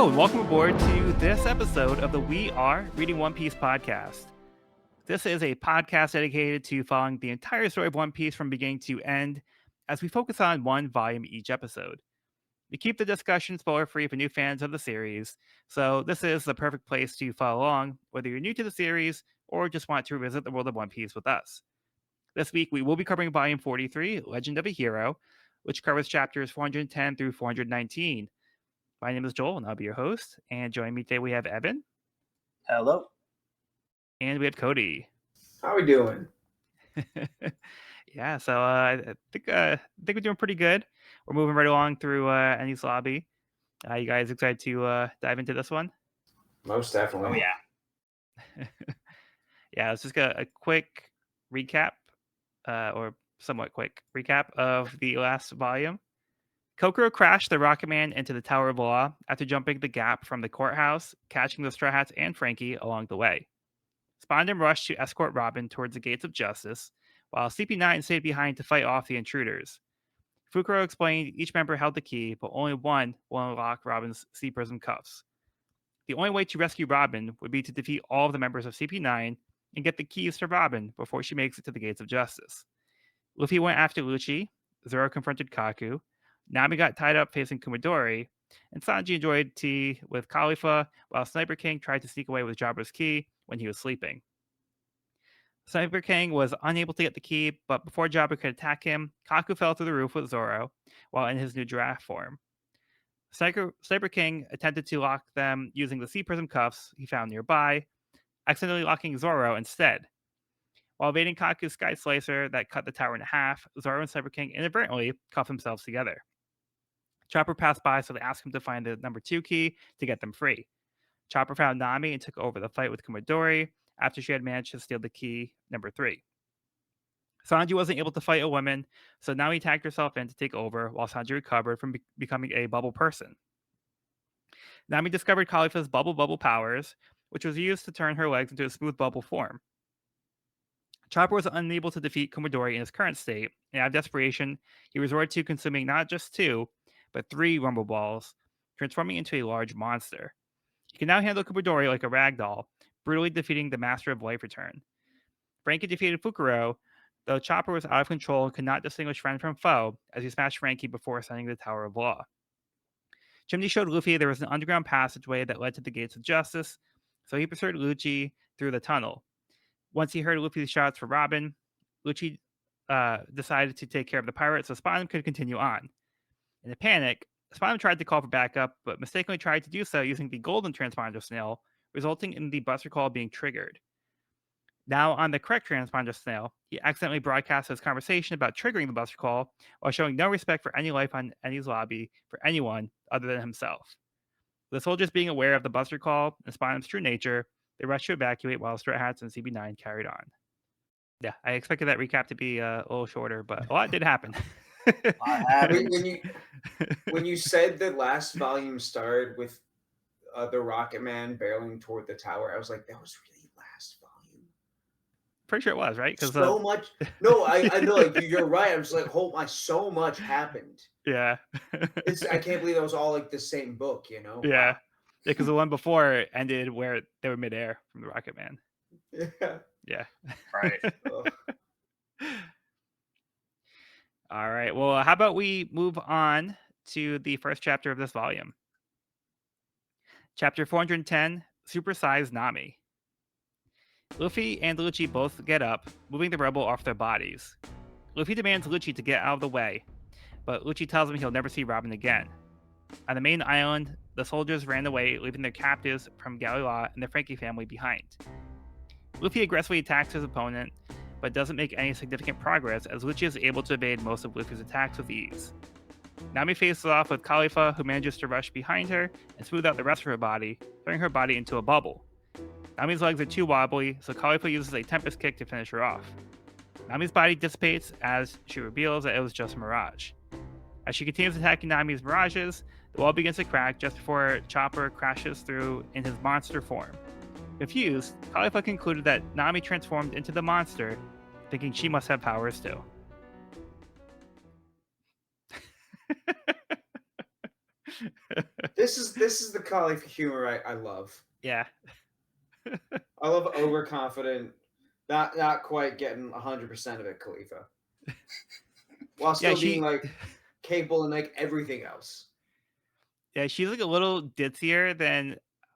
Hello, and welcome aboard to this episode of the We Are Reading One Piece podcast. This is a podcast dedicated to following the entire story of One Piece from beginning to end as we focus on one volume each episode. We keep the discussion spoiler-free for new fans of the series, so this is the perfect place to follow along, whether you're new to the series or just want to revisit the world of One Piece with us. This week, we will be covering Volume 43, Legend of a Hero, which covers chapters 410 through 419. My name is Joel, and I'll be your host. And joining me today, we have Evan. Hello. And we have Cody. How we doing? Yeah, so I think we're doing pretty good. We're moving right along through Annie's lobby. You guys excited to dive into this one? Most definitely. Oh yeah. Yeah, let's just get a quick recap, or somewhat quick recap of the last volume. Kokoro crashed the Rocket Man into the Tower of Law after jumping the gap from the courthouse, catching the Straw Hats and Frankie along the way. Spondon rushed to escort Robin towards the gates of justice, while CP9 stayed behind to fight off the intruders. Fukuro explained each member held the key, but only one will unlock Robin's Sea Prism cuffs. The only way to rescue Robin would be to defeat all of the members of CP9 and get the keys to Robin before she makes it to the gates of justice. Luffy went after Lucci, Zoro confronted Kaku, Nami got tied up facing Kumadori, and Sanji enjoyed tea with Kalifa, while Sniper King tried to sneak away with Jabra's key when he was sleeping. Sniper King was unable to get the key, but before Jabra could attack him, Kaku fell through the roof with Zoro, while in his new giraffe form. Sniper King attempted to lock them using the Sea Prism cuffs he found nearby, accidentally locking Zoro instead. While evading Kaku's Sky Slicer that cut the tower in half, Zoro and Sniper King inadvertently cuff themselves together. Chopper passed by, so they asked him to find the number 2 key to get them free. Chopper found Nami and took over the fight with Kumadori after she had managed to steal the key number 3. Sanji wasn't able to fight a woman, so Nami tagged herself in to take over while Sanji recovered from becoming a bubble person. Nami discovered Kalifa's bubble powers, which was used to turn her legs into a smooth bubble form. Chopper was unable to defeat Kumadori in his current state, and out of desperation, he resorted to consuming not just 2, but 3 Rumble Balls, transforming into a large monster. He can now handle Kumadori like a ragdoll, brutally defeating the Master of Life Return. Frankie defeated Fukuro, though Chopper was out of control and could not distinguish friend from foe as he smashed Frankie before ascending the Tower of Law. Chimney showed Luffy there was an underground passageway that led to the Gates of Justice, so he pursued Lucci through the tunnel. Once he heard Luffy's shouts for Robin, Lucci decided to take care of the pirate so Spondon could continue on. In a panic, Spondon tried to call for backup, but mistakenly tried to do so using the golden transponder snail, resulting in the Buster Call being triggered. Now, on the correct transponder snail, he accidentally broadcast his conversation about triggering the Buster Call while showing no respect for any life on Annie's lobby for anyone other than himself. The soldiers being aware of the Buster Call and Spondon's true nature, they rushed to evacuate while Straw Hats and CB9 carried on. Yeah, I expected that recap to be a little shorter, but a lot did happen. When you said the last volume started with the Rocket Man barreling toward the tower, I was like, that was really last volume. Pretty sure it was, right? So much. No, I know. Like you're right. I was like, so much happened. Yeah. I can't believe that was all like the same book. You know. Yeah. Wow. Yeah, because the one before ended where they were midair from the Rocket Man. Yeah. Yeah. Right. All right. Well, how about we move on to the first chapter of this volume? Chapter 410, Supersized Nami. Luffy and Lucci both get up, moving the rebel off their bodies. Luffy demands Lucci to get out of the way, but Lucci tells him he'll never see Robin again. On the main island, the soldiers ran away, leaving their captives from Galila and the Frankie family behind. Luffy aggressively attacks his opponent, but doesn't make any significant progress as Lucci is able to evade most of Luffy's attacks with ease. Nami faces off with Kalifa, who manages to rush behind her and smooth out the rest of her body, throwing her body into a bubble. Nami's legs are too wobbly, so Kalifa uses a Tempest Kick to finish her off. Nami's body dissipates as she reveals that it was just a mirage. As she continues attacking Nami's mirages, the wall begins to crack just before Chopper crashes through in his monster form. Confused, Kalifa concluded that Nami transformed into the monster, thinking she must have powers too. This is the Kalifa humor I love. Yeah. I love overconfident, not quite getting 100% of it, Khalifa, while Yeah, still being she like capable in like everything else. yeah, she's like a little ditzier than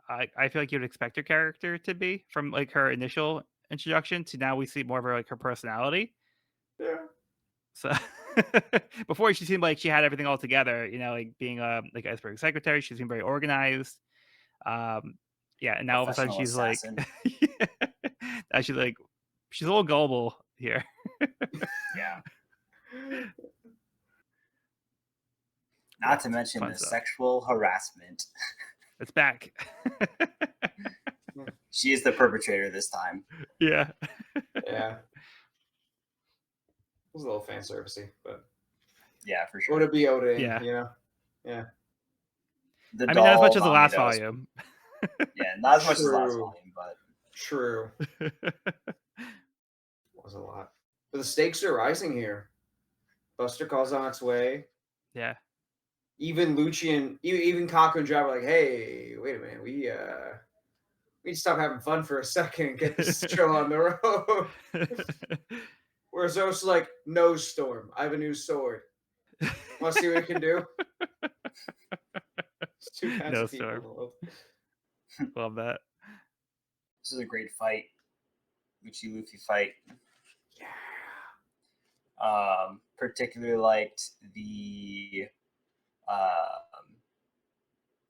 I feel like you'd expect her character to be from like her initial introduction to now we see more of her like her personality. Yeah, So before she seemed like she had everything all together, like being like iceberg secretary, she seemed very organized. Um yeah, and now all of a sudden Professional she's like assassin. now she's a little gullible here. Yeah. Yeah, Not to it's mention fun the stuff. sexual harassment. It's back. She is the perpetrator this time. Yeah. yeah. It was a little fan servicey, but Yeah, for would sure. it be Odin? Yeah. Yeah. The I mean, not as much doll as the Nami last that was, volume. yeah, not as much as last True. volume, but True. Was a lot. But the stakes are rising here. Buster calls on its way. Yeah. Even Lucci and even Kaku and Jabra are like, hey, wait a minute, we need to stop having fun for a second and get this show on the road. Whereas Zoro's like, no, Storm, I have a new sword. Want to see what it can do? It's two kinds No of people in storm. the world. Love that. this is a great fight. Lucci Luffy fight. Yeah. Particularly liked the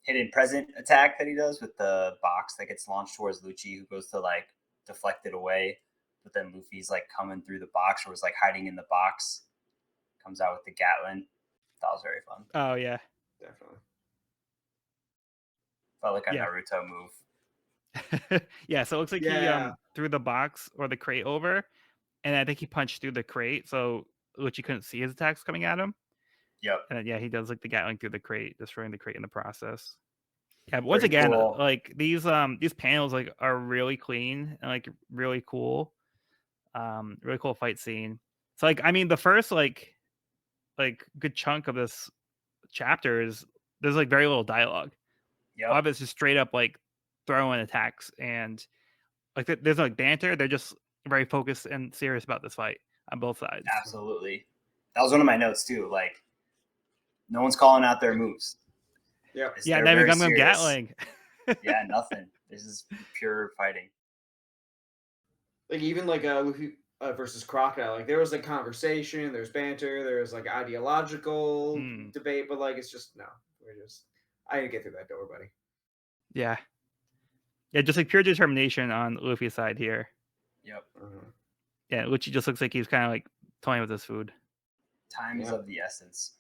hidden present attack that he does with the box that gets launched towards Lucci, who goes to like deflect it away, but then Luffy's like coming through the box or was like hiding in the box, comes out with the Gatlin. That was very fun. Oh yeah. Definitely. Felt like a Yeah. Naruto move. Yeah, so it looks like he Yeah. threw the box or the crate over, and I think he punched through the crate, so Lucci couldn't see his attacks coming at him. Yep. And then, yeah, he does like the Gatling through the crate, destroying the crate in the process. Yeah, but once Very again, cool. like these panels like are really clean and like really cool. Really cool fight scene. So like I mean the first like good chunk of this chapter is there's like very little dialogue. A lot Yep. of it's just straight up like throwing attacks and like there's no like banter. They're just very focused and serious about this fight on both sides. Absolutely. That was one of my notes too. Like, no one's calling out their moves. Yep. Yeah, They're Nami very Gum Gum serious. Gatling. Yeah, nothing. This is pure fighting. Like even like Luffy versus Crocodile, like there was like conversation, there's banter, there's like ideological Hmm. debate, but like it's just no, I didn't get through that door, buddy. Yeah. Yeah, just like pure determination on Luffy's side here. Yep. Mm-hmm. Yeah, Lucci just looks like he's kind of like toying with his food. Time is Yeah. of the essence.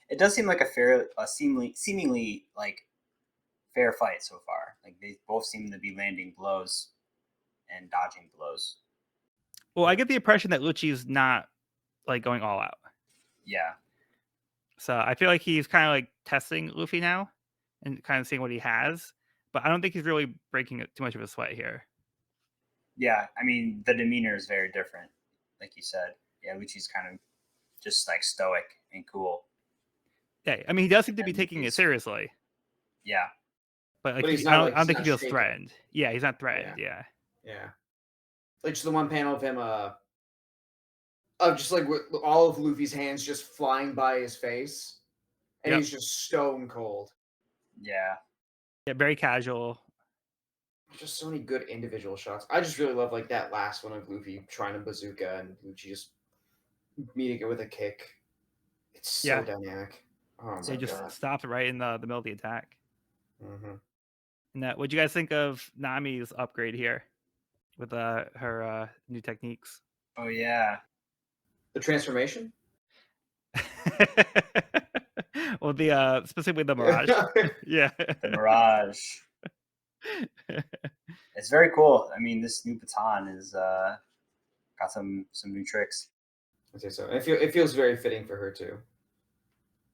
It does seem like a seemingly like fair fight so far. Like they both seem to be landing blows and dodging blows. Well, I get the impression that Lucci's not like going all out. Yeah. So I feel like he's kind of like testing Luffy now and kind of seeing what he has. But I don't think he's really breaking too much of a sweat here. Yeah. I mean, the demeanor is very different, like you said. Yeah, Lucci's kind of just like stoic and cool. Yeah, I mean he does seem to be And taking it he's seriously, yeah. but like But he's I not don't, like I don't he's think he not feels shaken. threatened. Yeah, he's not threatened. Yeah. Yeah. Like just the one panel of him of just like with all of Luffy's hands just flying by his face. And Yep. he's just stone cold. Yeah. Yeah, very casual. Just so many good individual shots. I just really love like that last one of Luffy trying to bazooka and Lucci just meeting it with a kick. It's so Yeah. dynamic. Oh They my just god. stopped right in the middle of the attack. Mm-hmm. And what'd you guys think of Nami's upgrade here with her new techniques? Oh yeah. The transformation? Well, the specifically the Mirage. Yeah. The Mirage. It's very cool. I mean, this new baton is got some new tricks. I'd say so. It feels very fitting for her too.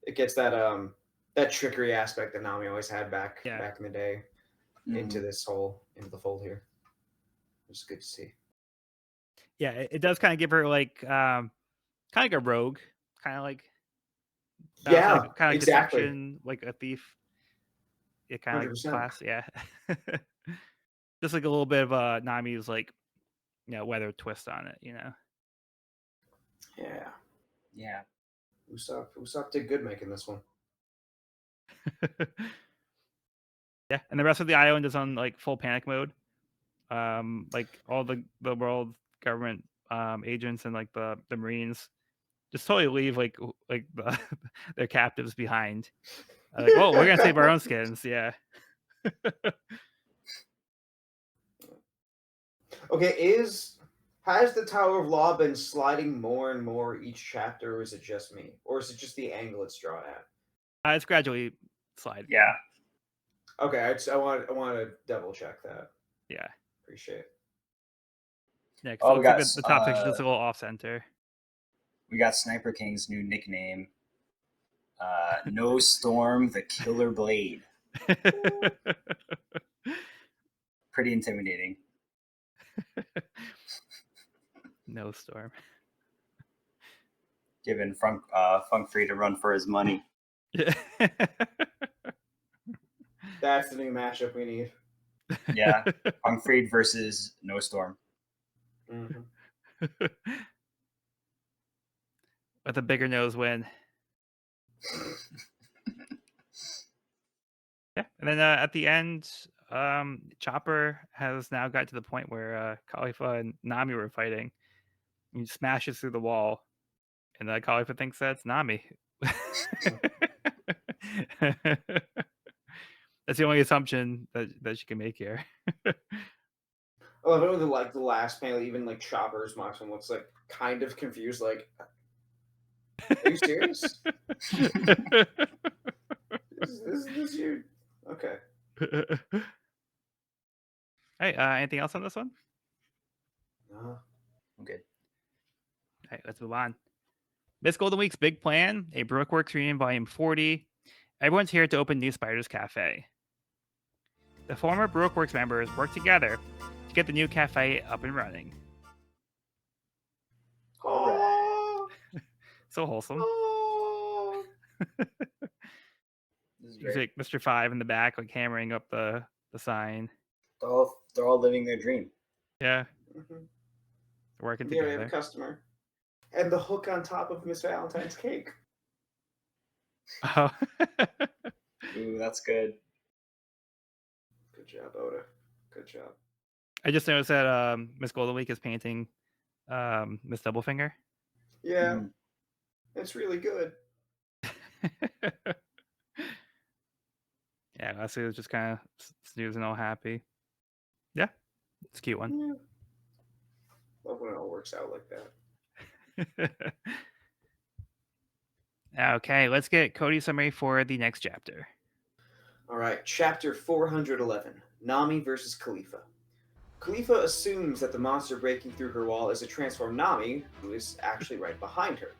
It gets that trickery aspect that Nami always had back Yeah. in the day into Mhm. into the fold here. It's good to see. Yeah, it does kind of give her like kind of like a rogue, kind of like Yeah, like, kind of exactly. deception, like a thief. Yeah, kind of like 100%. class. Yeah. Just like a little bit of Nami's like weather twist on it. Yeah. Yeah. Usopp did good making this one. Yeah, and the rest of the island is on like full panic mode. Like all the world government agents and like the Marines just totally leave like the, their captives behind. Like, oh, we're gonna save our own skins. Yeah. Okay, has the Tower of Law been sliding more and more each chapter, or is it just me? Or is it just the angle it's drawn at? It's gradually sliding. Yeah. Okay, I want to double check that. Yeah. Appreciate it. Yeah. Oh, So we it's like got the top section just a little off center. we got Sniper King's new nickname. No Storm, the Killer Blade. Pretty intimidating. No storm. Giving Funk free to run for his money. Yeah. That's the new matchup we need. Yeah. Fried versus No Storm. Mm-hmm. With a bigger nose win. Yeah, and then at the end, Chopper has now got to the point where Kalifa and Nami were fighting. He smashes through the wall, and Kalifa thinks that's Nami. That's the only assumption that she can make here. Oh, I know the last panel, even like Chopper's Moxon looks like kind of confused. Like, are you serious? is this you? Okay. Hey, anything else on this one? Okay. All right, let's move on. Miss Golden Week's big plan, a Brookworks reunion volume 40. Everyone's here to open New Spider's Cafe. The former Brookworks members work together to get the new cafe up and running. Oh, So wholesome. oh. This is You see great. like Mr. Five in the back, like hammering up the sign. They're all living their dream. Yeah, Mm-hmm. working Here we have a together. customer, and the hook on top of Miss Valentine's cake. Oh. Ooh, that's good. Good job, Oda. Good job. I just noticed that Miss Golden Week is painting Miss Doublefinger. Yeah, it's really good. Yeah, Leslie was just kind of snoozing, all happy. Yeah, it's a cute one. Yeah. Love when it all works out like that. Okay, let's get Cody's summary for the next chapter. All right, chapter 411, Nami versus Kalifa. Kalifa assumes that the monster breaking through her wall is a transformed Nami, who is actually right behind her.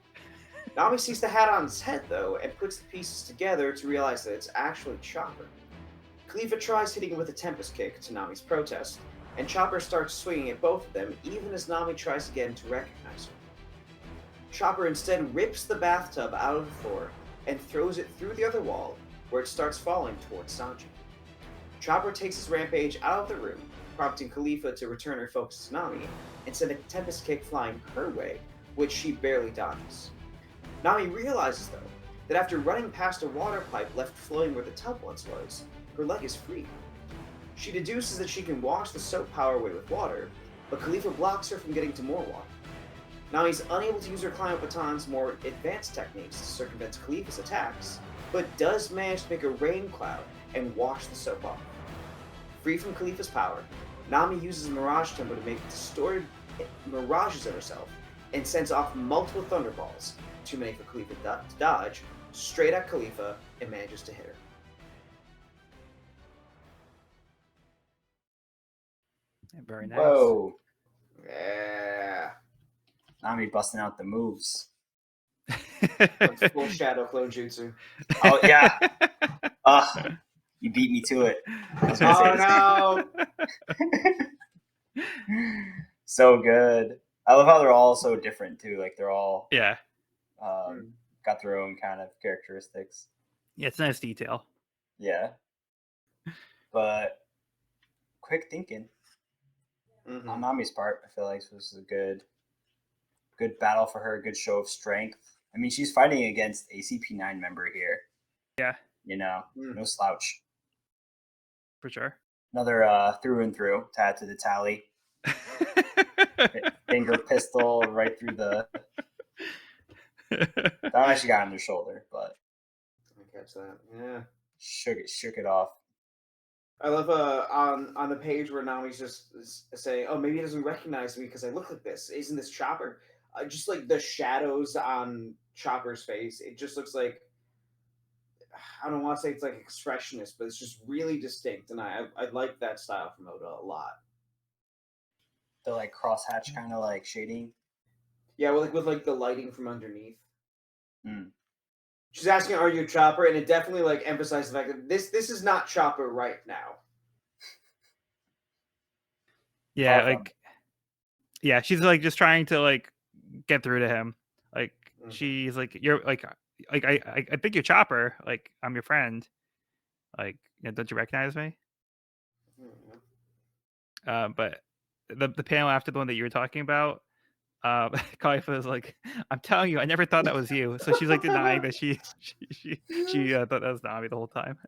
Nami sees the hat on his head, though, and puts the pieces together to realize that it's actually Chopper. Kalifa tries hitting with a Tempest Kick to Nami's protest, and Chopper starts swinging at both of them, even as Nami tries again to recognize her. Chopper instead rips the bathtub out of the floor and throws it through the other wall, where it starts falling towards Sanji. Chopper takes his rampage out of the room, prompting Kalifa to return her focus to Nami and send a Tempest Kick flying her way, which she barely dodges. Nami realizes, though, that after running past a water pipe left flowing where the tub once was, her leg is free. She deduces that she can wash the soap power away with water, but Kalifa blocks her from getting to more water. Nami's unable to use her climb baton's more advanced techniques to circumvent Kalifa's attacks, but does manage to make a rain cloud and wash the soap off. Free from Kalifa's power, Nami uses Mirage Tempo to make distorted mirages of herself and sends off multiple thunderballs, too many for Kalifa to dodge, straight at Kalifa and manages to hit her. Very nice. Whoa. Yeah. Nami busting out the moves. Like full shadow clone jutsu. Oh, yeah. You beat me to it. I was gonna say no! So good. I love how they're all so different too. Like they're all Yeah. got their own kind of characteristics. Yeah, it's a nice detail. Yeah. But quick thinking on Nami's part, I feel like this was a good battle for her, good show of strength. I mean, she's fighting against a CP9 member here. Yeah, No slouch. for sure. Another through and through to add to the tally. Finger pistol right through the. That one actually got on their shoulder, but I catch that. Yeah. shook it off. I love on the page where Nami's just saying, "Oh, maybe he doesn't recognize me because I look like this. Isn't this Chopper?" Just like the shadows on Chopper's face, it just looks like, I don't want to say it's like expressionist, but it's just really distinct, and I like that style from Oda a lot. The like crosshatch kind of like shading. Yeah, with like the lighting from underneath. Mm. She's asking, "Are you Chopper?" And it definitely like emphasizes the fact that this is not Chopper right now. Yeah, like, yeah, she's like just trying to like get through to him. Like, she's like, you're like I think you're Chopper. Like, I'm your friend. Like, don't you recognize me? But the panel after the one that you were talking about, Kalifa is like, I'm telling you, I never thought that was you. So she's like denying that she thought that was Nami the whole time.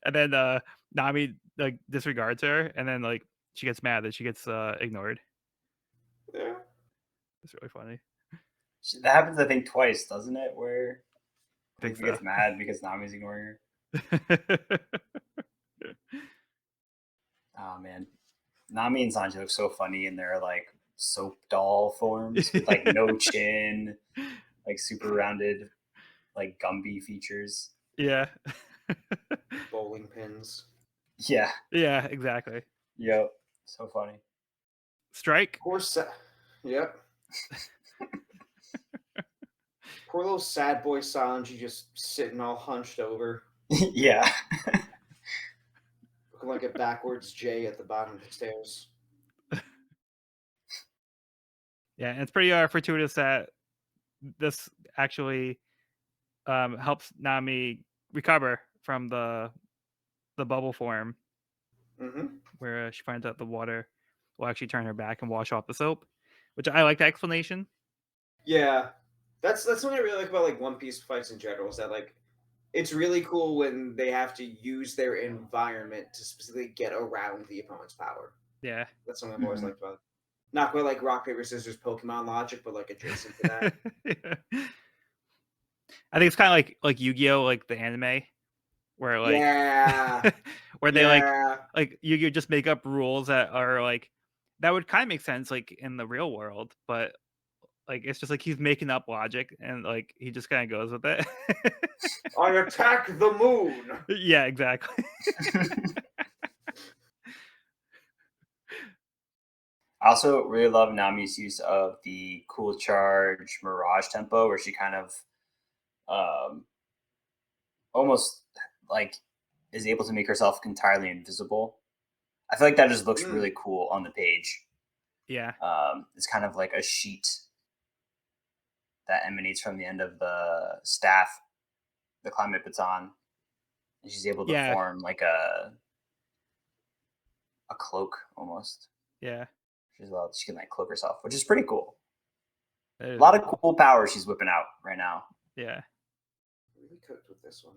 And then Nami like disregards her, and then like she gets mad that she gets ignored. Yeah. It's really funny. That happens, I think, twice, doesn't it? Where I think Luffy so. gets mad because Nami's ignoring her. Oh man, Nami and Sanji look so funny in their like soap doll forms with like no chin, like super rounded, like Gumby features. Yeah. Bowling pins. Yeah. Yeah, exactly. Yep. So funny. Strike. Poor Yep. Poor little sad boy Sanji just sitting all hunched over. Yeah. Looking like a backwards J at the bottom of the stairs. Yeah, and it's pretty fortuitous that this actually helps Nami recover from the bubble form, where she finds out the water will actually turn her back and wash off the soap, which I like the explanation. Yeah, that's something I really like about like One Piece fights in general. Is that like it's really cool when they have to use their environment to specifically get around the opponent's power. Yeah, that's something I've always liked about it. Not quite like rock paper scissors Pokemon logic, but like adjacent to that. Yeah. I think it's kind of like Yu-Gi-Oh, like the anime, where like where they like Yu-Gi-Oh just make up rules that are like that would kind of make sense like in the real world, but like it's just like he's making up logic and like he just kind of goes with it. I attack the moon. Yeah, exactly. I also really love Nami's use of the cool charge mirage tempo, where she kind of almost like is able to make herself entirely invisible. I feel like that just looks really cool on the page. Yeah. It's kind of like a sheet that emanates from the end of the staff, the climate baton, and she's able to form like a cloak almost. Yeah. She can like cloak herself, which is pretty cool. A lot of cool power she's whipping out right now. Yeah. Really cooked with this one.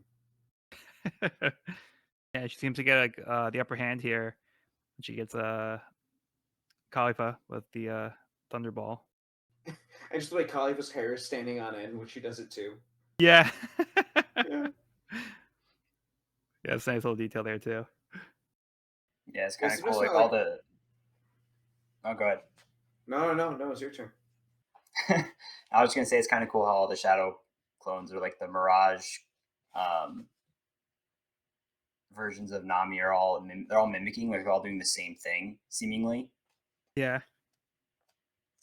Yeah, she seems to get like the upper hand here. She gets Kalifa with the Thunderball. I just like Kalifa's hair is standing on end when she does it too. Yeah. Yeah, it's a nice little detail there too. Yeah, it's kind of cool. Like all the. Oh, go ahead. No, it's your turn. I was gonna say it's kind of cool how all the shadow clones or like the mirage versions of Nami are they're all mimicking, like they're all doing the same thing seemingly. Yeah,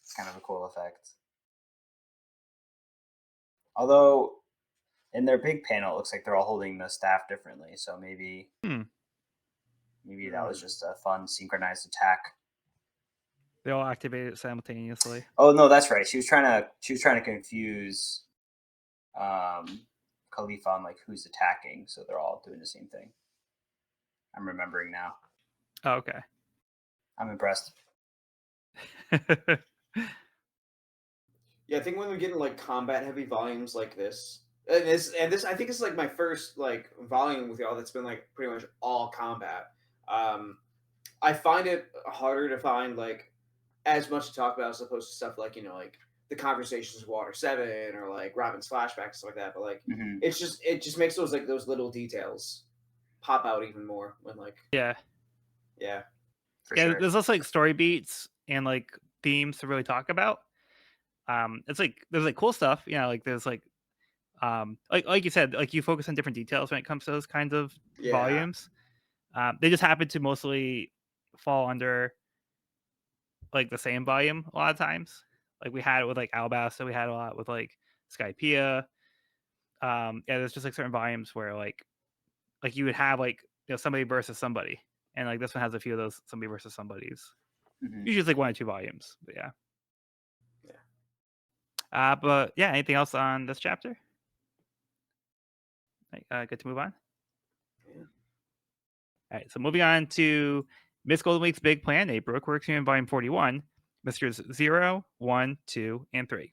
it's kind of a cool effect. Although in their big panel, it looks like they're all holding the staff differently. So maybe that was just a fun synchronized attack. They all activated simultaneously. Oh no, that's right. She was trying to confuse Kalifa on like who's attacking, so they're all doing the same thing. I'm remembering now. Oh, okay. I'm impressed. Yeah, I think when we get in like combat heavy volumes like this, and this I think it's like my first like volume with y'all that's been like pretty much all combat. I find it harder to find like as much to talk about as opposed to stuff like like the conversations with Water 7 or like Robin's flashbacks stuff like that. But like Mhm. it just makes those like those little details pop out even more when like Yeah. yeah. For Yeah, sure. there's also like story beats and like themes to really talk about. It's like there's like cool stuff, like there's like you said, like you focus on different details when it comes to those kinds of Yeah. volumes. They just happen to mostly fall under like the same volume a lot of times. Like we had it with like Alabasta, we had a lot with like Skypiea. Yeah, there's just like certain volumes where like you would have like somebody versus somebody, and like this one has a few of those somebody versus somebodies. Mhm. Usually it's like 1 or 2 volumes, but yeah. Yeah. But yeah, anything else on this chapter? Good to move on. Yeah. All right, so moving on to Miss Golden Week's big plan, a Baroque Works in Volume 41, Misters 0, 1, 2, and 3.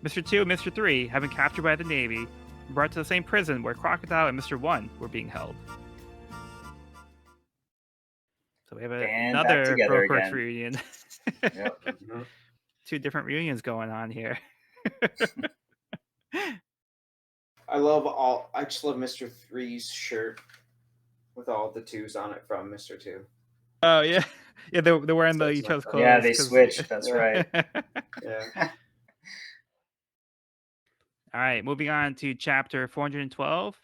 Mr. 2 and Mr. 3 have been captured by the Navy and brought to the same prison where Crocodile and Mr. 1 were being held. So we have Band back another together Baroque Works again. reunion. Yep. Mhm. 2 different reunions going on here. I just love Mr. Three's shirt with all the twos on it from Mr. Two. Oh yeah, yeah. They're wearing So each other's fun. Yeah, clothes they because. switched. That's right. Yeah. All right, moving on to chapter 412.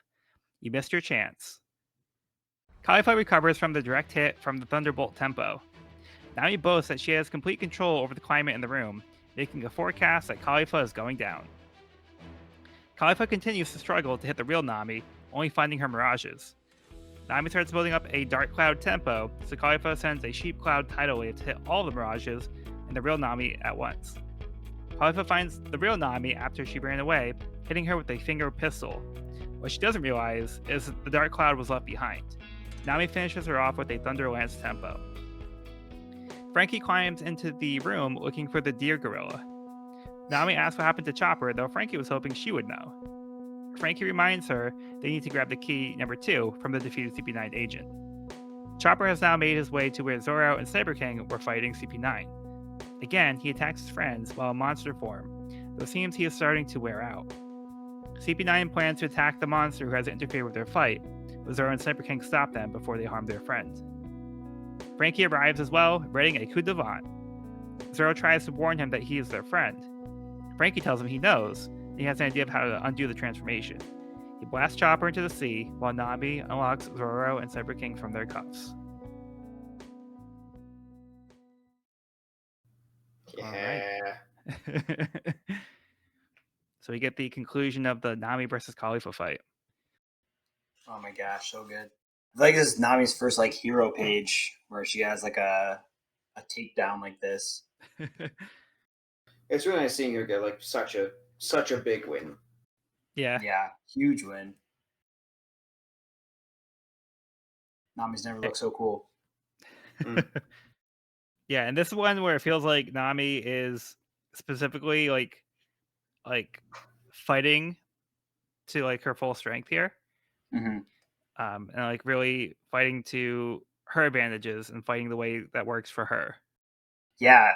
You missed your chance. Kalifa recovers from the direct hit from the Thunderbolt tempo. Nami boasts that she has complete control over the climate in the room, making a forecast that Kalifa is going down. Kalifa continues to struggle to hit the real Nami, only finding her mirages. Nami starts building up a dark cloud tempo, so Kalifa sends a sheep cloud tidal wave to hit all the mirages and the real Nami at once. Kalifa finds the real Nami after she ran away, hitting her with a finger pistol. What she doesn't realize is that the dark cloud was left behind. Nami finishes her off with a Thunder Lance tempo. Frankie climbs into the room looking for the deer gorilla. Nami asks what happened to Chopper, though Frankie was hoping she would know. Frankie reminds her they need to grab the key number 2 from the defeated CP9 agent. Chopper has now made his way to where Zoro and Saber King were fighting CP9. Again, he attacks his friends while in monster form, though it seems he is starting to wear out. CP9 plans to attack the monster who has interfered with their fight, but Zoro and Saber King stop them before they harm their friend. Frankie arrives as well, readying a coup de vent. Zoro tries to warn him that he is their friend. Frankie tells him he knows, and he has an idea of how to undo the transformation. He blasts Chopper into the sea, while Nami unlocks Zoro and Saber King from their cuffs. Yeah. So we get the conclusion of the Nami versus Kalifa fight. Oh my gosh, so good. I feel like this is Nami's first like hero page where she has like a takedown like this. It's really nice seeing her get like such a big win. Yeah. Yeah, huge win. Nami's never looked so cool. Yeah, and this is one where it feels like Nami is specifically like fighting to like her full strength here. Mm-hmm. And like really fighting to her advantages and fighting the way that works for her. Yeah.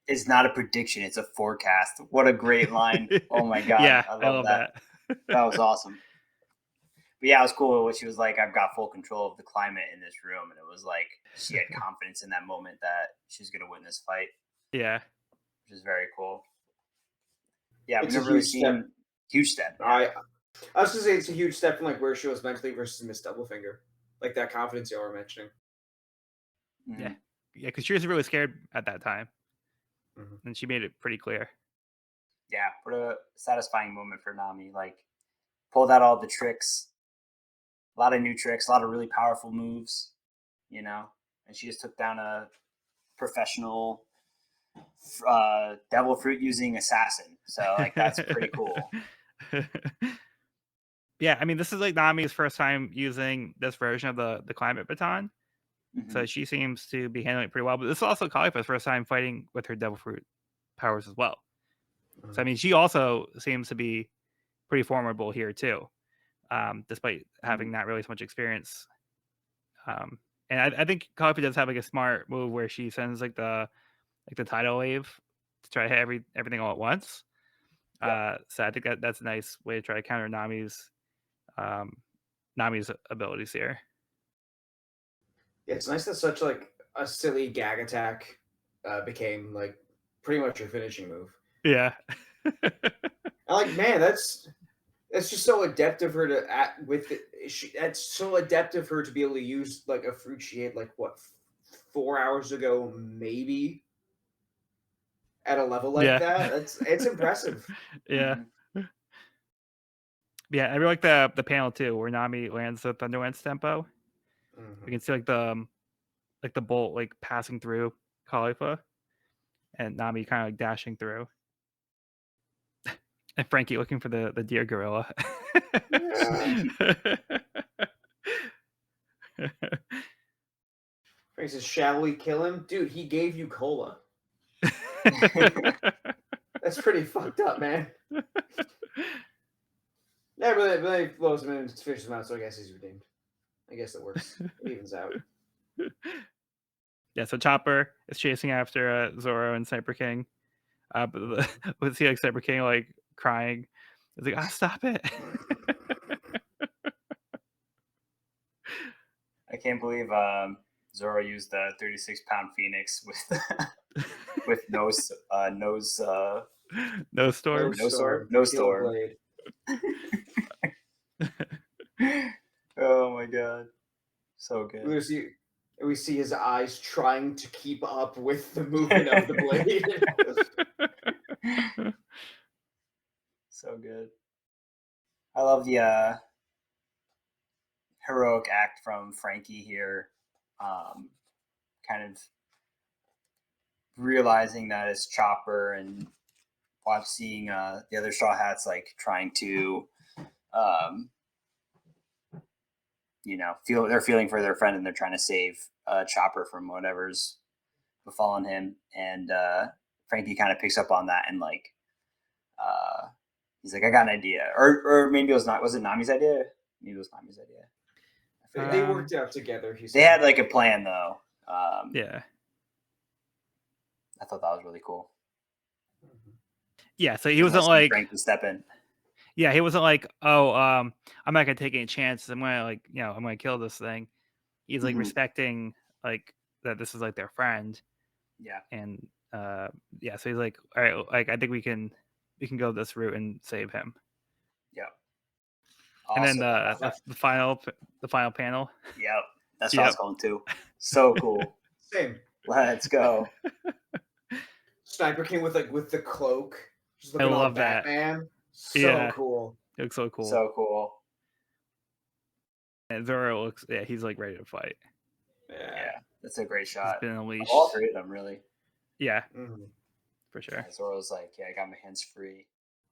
It's not a prediction, it's a forecast. What a great line. Oh my god. Yeah, I love that. That was awesome. But yeah, it was cool what she was like, I've got full control of the climate in this room. And it was like she had confidence in that moment that she's gonna win this fight. Yeah. Which is very cool. Yeah, we've It's a never really huge step. seen huge step. Yeah. I was gonna say it's a huge step from like where she was mentally versus Miss Doublefinger, like that confidence you were mentioning. Mhm. Yeah. Yeah, because she was really scared at that time. Mhm. And she made it pretty clear. Yeah, what a satisfying moment for Nami. Like, pulled out all the tricks, a lot of new tricks, a lot of really powerful moves, you know, and she just took down a professional devil fruit using assassin. So like that's pretty cool. Yeah, I mean, this is like Nami's first time using this version of the climate baton, so she seems to be handling it pretty well. But this is also Kalifa's first time fighting with her devil fruit powers as well. So I mean, she also seems to be pretty formidable here too, despite having not really so much experience. And I think Kalifa does have like a smart move where she sends like the tidal wave to try to hit everything all at once. So I think that's a nice way to try to counter um, Nami's abilities here. Yeah, it's nice that such like a silly gag attack became like pretty much your finishing move. Yeah. I'm like, man, that's just so adept of her to act with it. That's so adept of her to be able to use like a fruit she ate like what 4 hours ago, maybe at a level like that. It's impressive. Yeah. Yeah, I really like the panel too, where Nami lands the Thunderlance tempo. You can see like the bolt like passing through Kalifa, and Nami kind of like dashing through, and Frankie looking for the deer gorilla. Frank says, "Shall we kill him, dude? He gave you cola. That's pretty fucked up, man." Yeah, but they blows him and fishes him out, so I guess he's redeemed. I guess it works. It evens out. Yeah, so Chopper is chasing after Zoro and Sniper King. But we see like Sniper King like crying. He's like, stop it. I can't believe Zoro used the 36-pound Phoenix with no storm. No storm. Oh my god, so good. We see his eyes trying to keep up with the movement of the blade. So good. I love the heroic act from Frankie here, kind of realizing that it's Chopper and seeing the other Straw Hats like trying to they're feeling for their friend, and they're trying to save Chopper from whatever's befallen him. And Frankie kind of picks up on that, and like he's like, I got an idea. Or maybe it was not. Was it Nami's idea? Maybe it was Nami's idea. They worked out together. They had like a plan though. Yeah. I thought that was really cool. Yeah, so he wasn't like Frank to step in. Yeah, he wasn't like, I'm not gonna take any chances. I'm gonna kill this thing. He's like respecting like that this is like their friend. Yeah. And so he's like, all right, like I think we can go this route and save him. Yeah. And then the final panel. Yep. That's what I was going to. So cool. Same. Let's go. Sniper King with the cloak. Just looking I love all Batman. that. So cool. It looks so cool. So cool. And Zoro looks, he's like ready to fight. Yeah, that's a great shot. He's been unleashed. All three of them, really. Yeah, for sure. Yeah, Zoro's like, I got my hands free.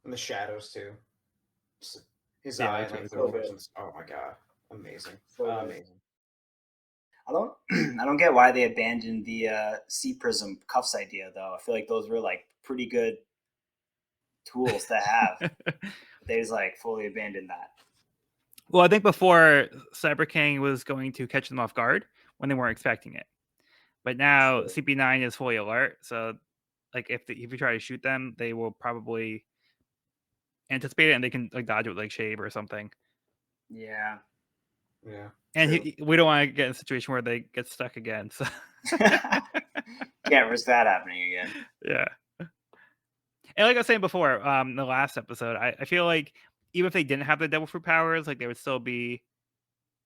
And the shadows too. His eye, like so oh my god, amazing, amazing. I don't get why they abandoned the Sea Prism cuffs idea though. I feel like those were like pretty good tools to have. They just like fully abandoned that. Well, I think before Cyber King was going to catch them off guard when they weren't expecting it, but now CP9 is fully alert. So, like if you try to shoot them, they will probably anticipate it and they can like dodge it with like shave or something. Yeah. And we don't want to get in a situation where they get stuck again. So can't risk that happening again. Yeah. And like I was saying before, the last episode, I feel like even if they didn't have the devil fruit powers, like they would still be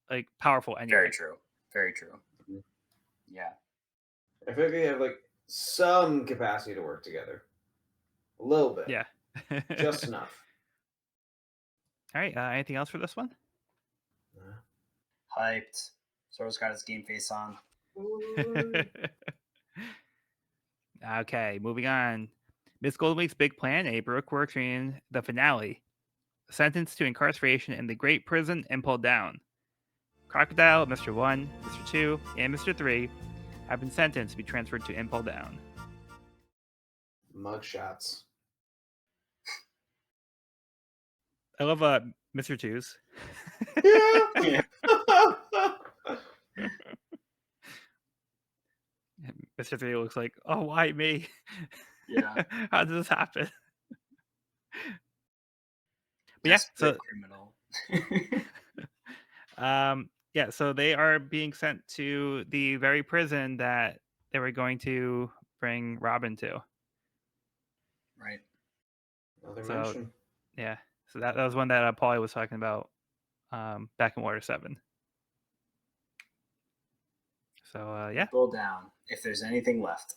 like powerful anyway. Very true. Very true. Yeah. I feel like they have like some capacity to work together. A little bit. Yeah. Just enough. All right. Anything else for this one? Hyped. Zoro's got his game face on. Okay, moving on. Miss Goldenweek's big plan, a Baroque work in the finale. Sentenced to incarceration in the Great Prison and pulled down. Crocodile, Mr. 1, Mr. 2, and Mr. 3 have been sentenced to be transferred to Impel Down. Mugshots. I love Mr. 2's. Yeah. Mr. 3 looks like, oh, why me? Yeah. How did this happen? But yeah, Desperate criminal. yeah, so they are being sent to the very prison that they were going to bring Robin to. Right. Another So mention. yeah, so that was one that Paulie was talking about back in Water 7. So yeah. Pull down if there's anything left.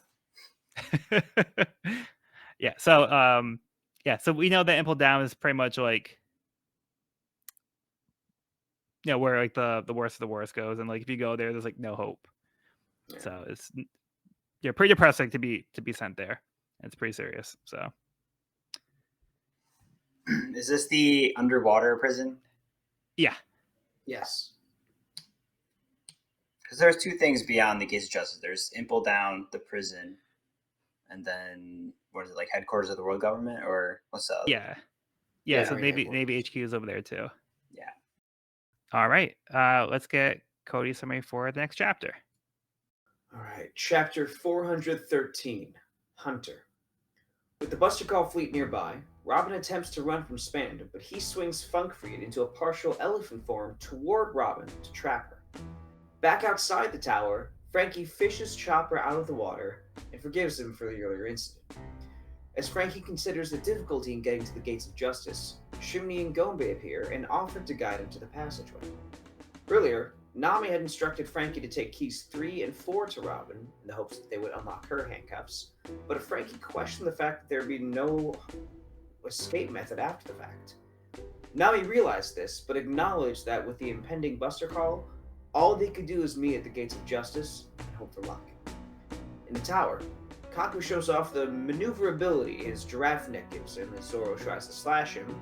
Yeah, so we know that Impel Down is pretty much like where like the worst of the worst goes, and like if you go there, there's like no hope. Yeah. So it's pretty depressing to be sent there. It's pretty serious. So Is this the underwater prison? yeah. Yes. Because there's two things beyond the Gates of Justice. There's Impel Down, the prison, and then what is it, like headquarters of the world government, or what's the other? Yeah. Yeah, So I mean, Navy headquarters. HQ is over there too. Yeah. All right. Let's get Cody's summary for the next chapter. All right. Chapter 413, Hunter. With the Buster Call fleet nearby, Robin attempts to run from Spand, but he swings Funkfried into a partial elephant form toward Robin to trap her. Back outside the tower, Frankie fishes Chopper out of the water and forgives him for the earlier incident. As Frankie considers the difficulty in getting to the Gates of Justice, Shimney and Gombe appear and offer to guide him to the passageway. Earlier, Nami had instructed Frankie to take keys 3 and 4 to Robin in the hopes that they would unlock her handcuffs, but Frankie questioned the fact that there would be no escape method after the fact. Nami realized this, but acknowledged that with the impending Buster Call, all they could do is meet at the Gates of Justice and hope for luck. In the tower, Kaku shows off the maneuverability his giraffe neck gives him as Zoro tries to slash him,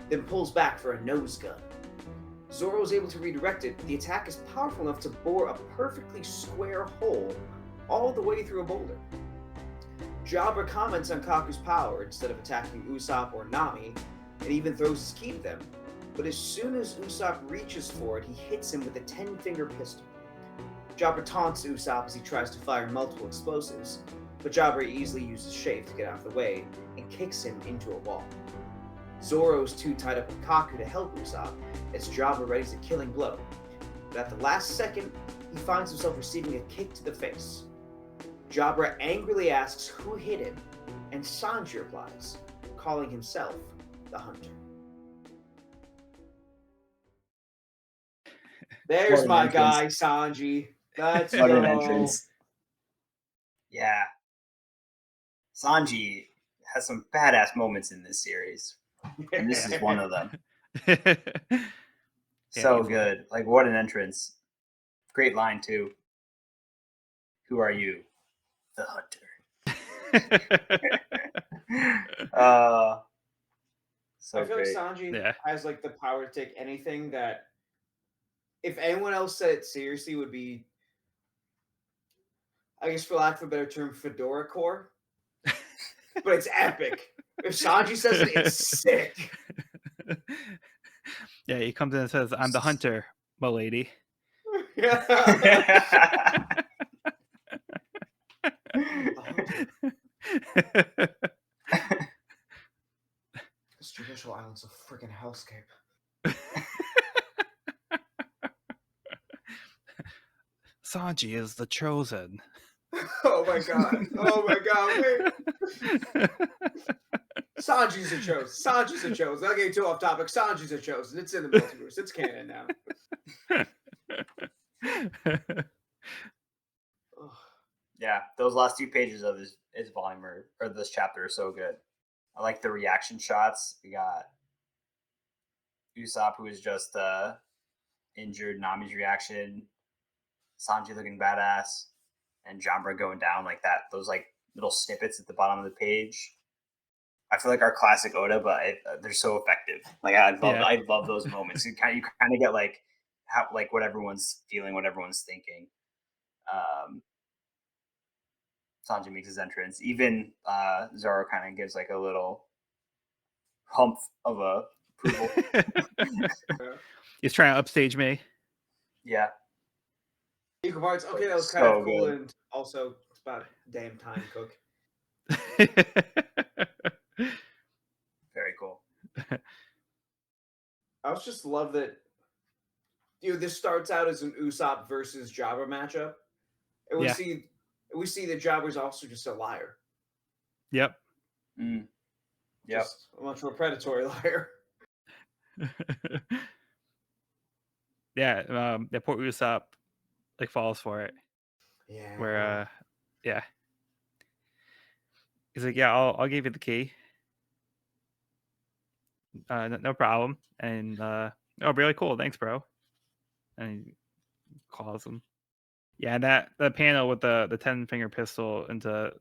then pulls back for a nose gun. Zoro is able to redirect it, but the attack is powerful enough to bore a perfectly square hole all the way through a boulder. Jabra comments on Kaku's power instead of attacking Usopp or Nami, and even throws his ki to them, but as soon as Usopp reaches for it, he hits him with a 10-finger pistol. Jabra taunts Usopp as he tries to fire multiple explosives, but Jabra easily uses Shape to get out of the way and kicks him into a wall. Zoro is too tied up with Kaku to help Usopp as Jabra readies a killing blow, but at the last second, he finds himself receiving a kick to the face. Jabra angrily asks who hit him, and Sanji replies, calling himself the Hunter. There's What my an guy, Sanji. Let's What go. an entrance. Yeah. Sanji has some badass moments in this series, and this is one of them. So easily. good. Like, what an entrance. Great line, too. Who are you? The Hunter. So I feel great. like Sanji Yeah. has like the power to take anything that, if anyone else said it seriously, would be, I guess for lack of a better term, Fedora Core. But it's epic. If Sanji says it, it's sick. Yeah, he comes in and says, "I'm the Hunter, my lady." This judicial island's a freaking hellscape. Sanji is the chosen. Oh my god. Oh my god. Wait. Sanji's a chosen. Sanji's a chosen. I'll get too off topic. Sanji's a chosen. It's in the multiverse. It's canon now. Yeah, those last 2 pages of his volume or this chapter are so good. I like the reaction shots. We got Usopp, who is just injured, Nami's reaction, Sanji looking badass, and Jabra going down like that. Those like little snippets at the bottom of the page. I feel like our classic Oda, but they're so effective. Like I love those moments. You kind of get like how like what everyone's feeling, what everyone's thinking. Um, Sanji makes his entrance. Even Zoro kind of gives like a little hump of approval. He's trying to upstage me. Yeah. Equal parts. Okay, that was kind of cool, good. and also it's about damn time, Cook. Very cool. I was just love that. This starts out as an Usopp versus Jabra matchup, and we Yeah. see that Jabra's also just a liar. Yep. Yep. Just a much more predatory liar. Yeah. That poor Usopp like falls for it. Yeah. Where yeah. He's like, yeah, I'll give you the key. No problem. And oh, really cool. Thanks, bro. And he calls him. Yeah, and that panel with the 10-finger pistol into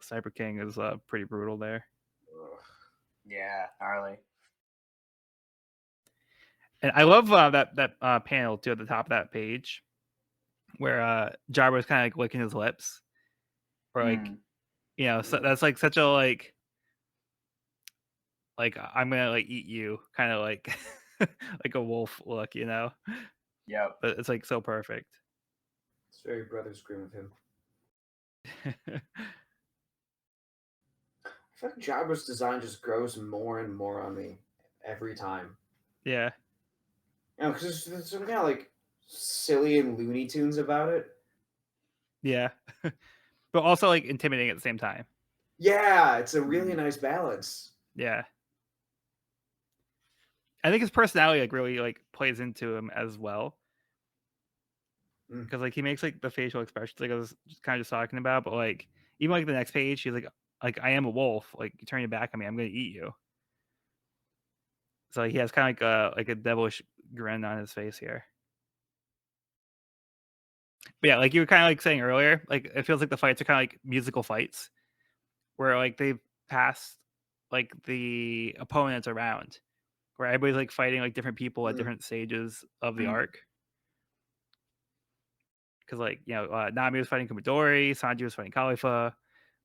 Cyber King is pretty brutal there. Yeah, gnarly. And I love that panel too at the top of that page, where Jabra is kind of like licking his lips, or like so that's like such a like I'm gonna like eat you kind of like like a wolf look, Yep. But it's like so perfect. It's very Brothers Grimm of him. I feel like Jabra's design just grows more and more on me every time. Yeah. Because there's some kind of like silly and Looney Tunes about it. Yeah. But also like intimidating at the same time. Yeah, it's a really nice balance. Yeah. I think his personality like really like plays into him as well. Because like he makes like the facial expressions like I was just kind of just talking about, but like even like the next page, he's like I am a wolf. Like you turn your back on me, I'm gonna eat you. So he has kind of like a devilish grin on his face here. But yeah, like you were kind of like saying earlier, like it feels like the fights are kind of like musical fights, where like they've passed like the opponents around, where everybody's like fighting like different people at different stages of the arc. Because like Nami was fighting Kumadori, Sanji was fighting Kalifa,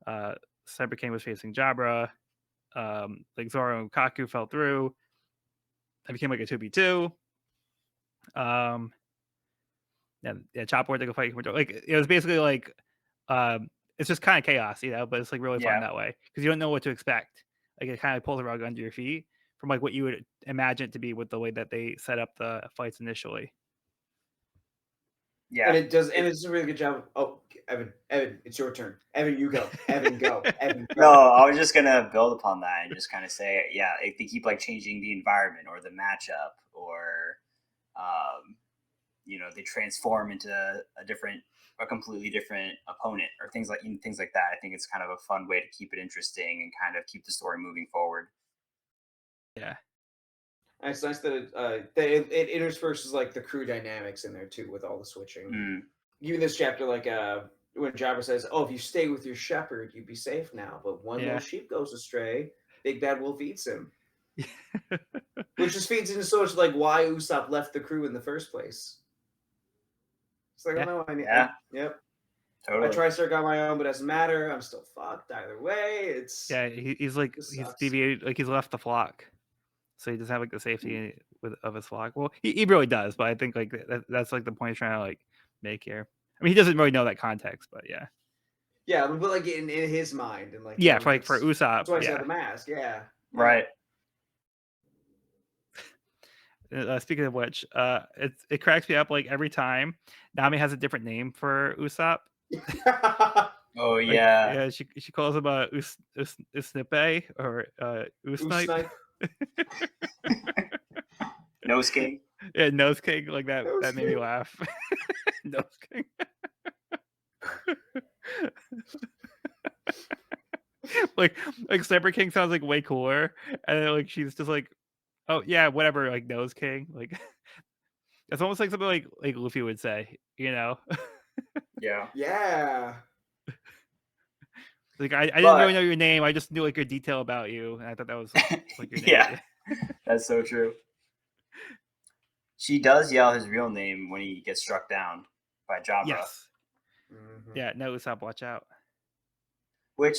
Cyber King was facing Jabra, like Zoro and Kaku fell through. It became like a 2v2. Chop Board to go fight Kumadori. Like it was basically like it's just kind of chaos, but it's like really fun that way because you don't know what to expect. Like it kind of pulls the rug under your feet from like what you would imagine it to be with the way that they set up the fights initially. Yeah, and it's a really good job. Oh, Evan, it's your turn. Evan, you go. Evan, go. Evan, go. No, I was just gonna build upon that and just kind of say, yeah, if they keep like changing the environment or the matchup, or they transform into a completely different opponent, or things like that. I think it's kind of a fun way to keep it interesting and kind of keep the story moving forward. Yeah. And it's nice that it intersperses like the crew dynamics in there too, with all the switching. Even this chapter, like when Jabra says, "Oh, if you stay with your shepherd, you'd be safe now. But one little sheep goes astray, Big Bad Wolf eats him." Which just feeds into so much like why Usopp left the crew in the first place. It's like, oh no, yep. Totally. I try to start on my own, but it doesn't matter. I'm still fucked either way. It's he's like he's deviated, like he's left the flock. So he doesn't have like the safety of his flock. Well, he really does, but I think like that's like the point he's trying to like make here. I mean, he doesn't really know that context, but yeah. Yeah, but like in his mind and like for Usopp. That's why he's got the mask. Yeah. Right. Speaking of which, it cracks me up like every time Nami has a different name for Usopp. Oh yeah. Yeah, she calls him Usnipe or Usnipe. Nose King. Yeah, Nose King, like that. That made me laugh. Nose King. like Cyber King sounds like way cooler, and then like she's just like, oh yeah, whatever, like Nose King, like It's almost like something like Luffy would say, you know? Yeah. Yeah. Like I didn't really But know your name. I just knew like your detail about you, and I thought that was like your name. yeah, that's so true. She does yell his real name when he gets struck down by Jabra, Yes. Mhm. Yeah. No, Usopp, watch out. which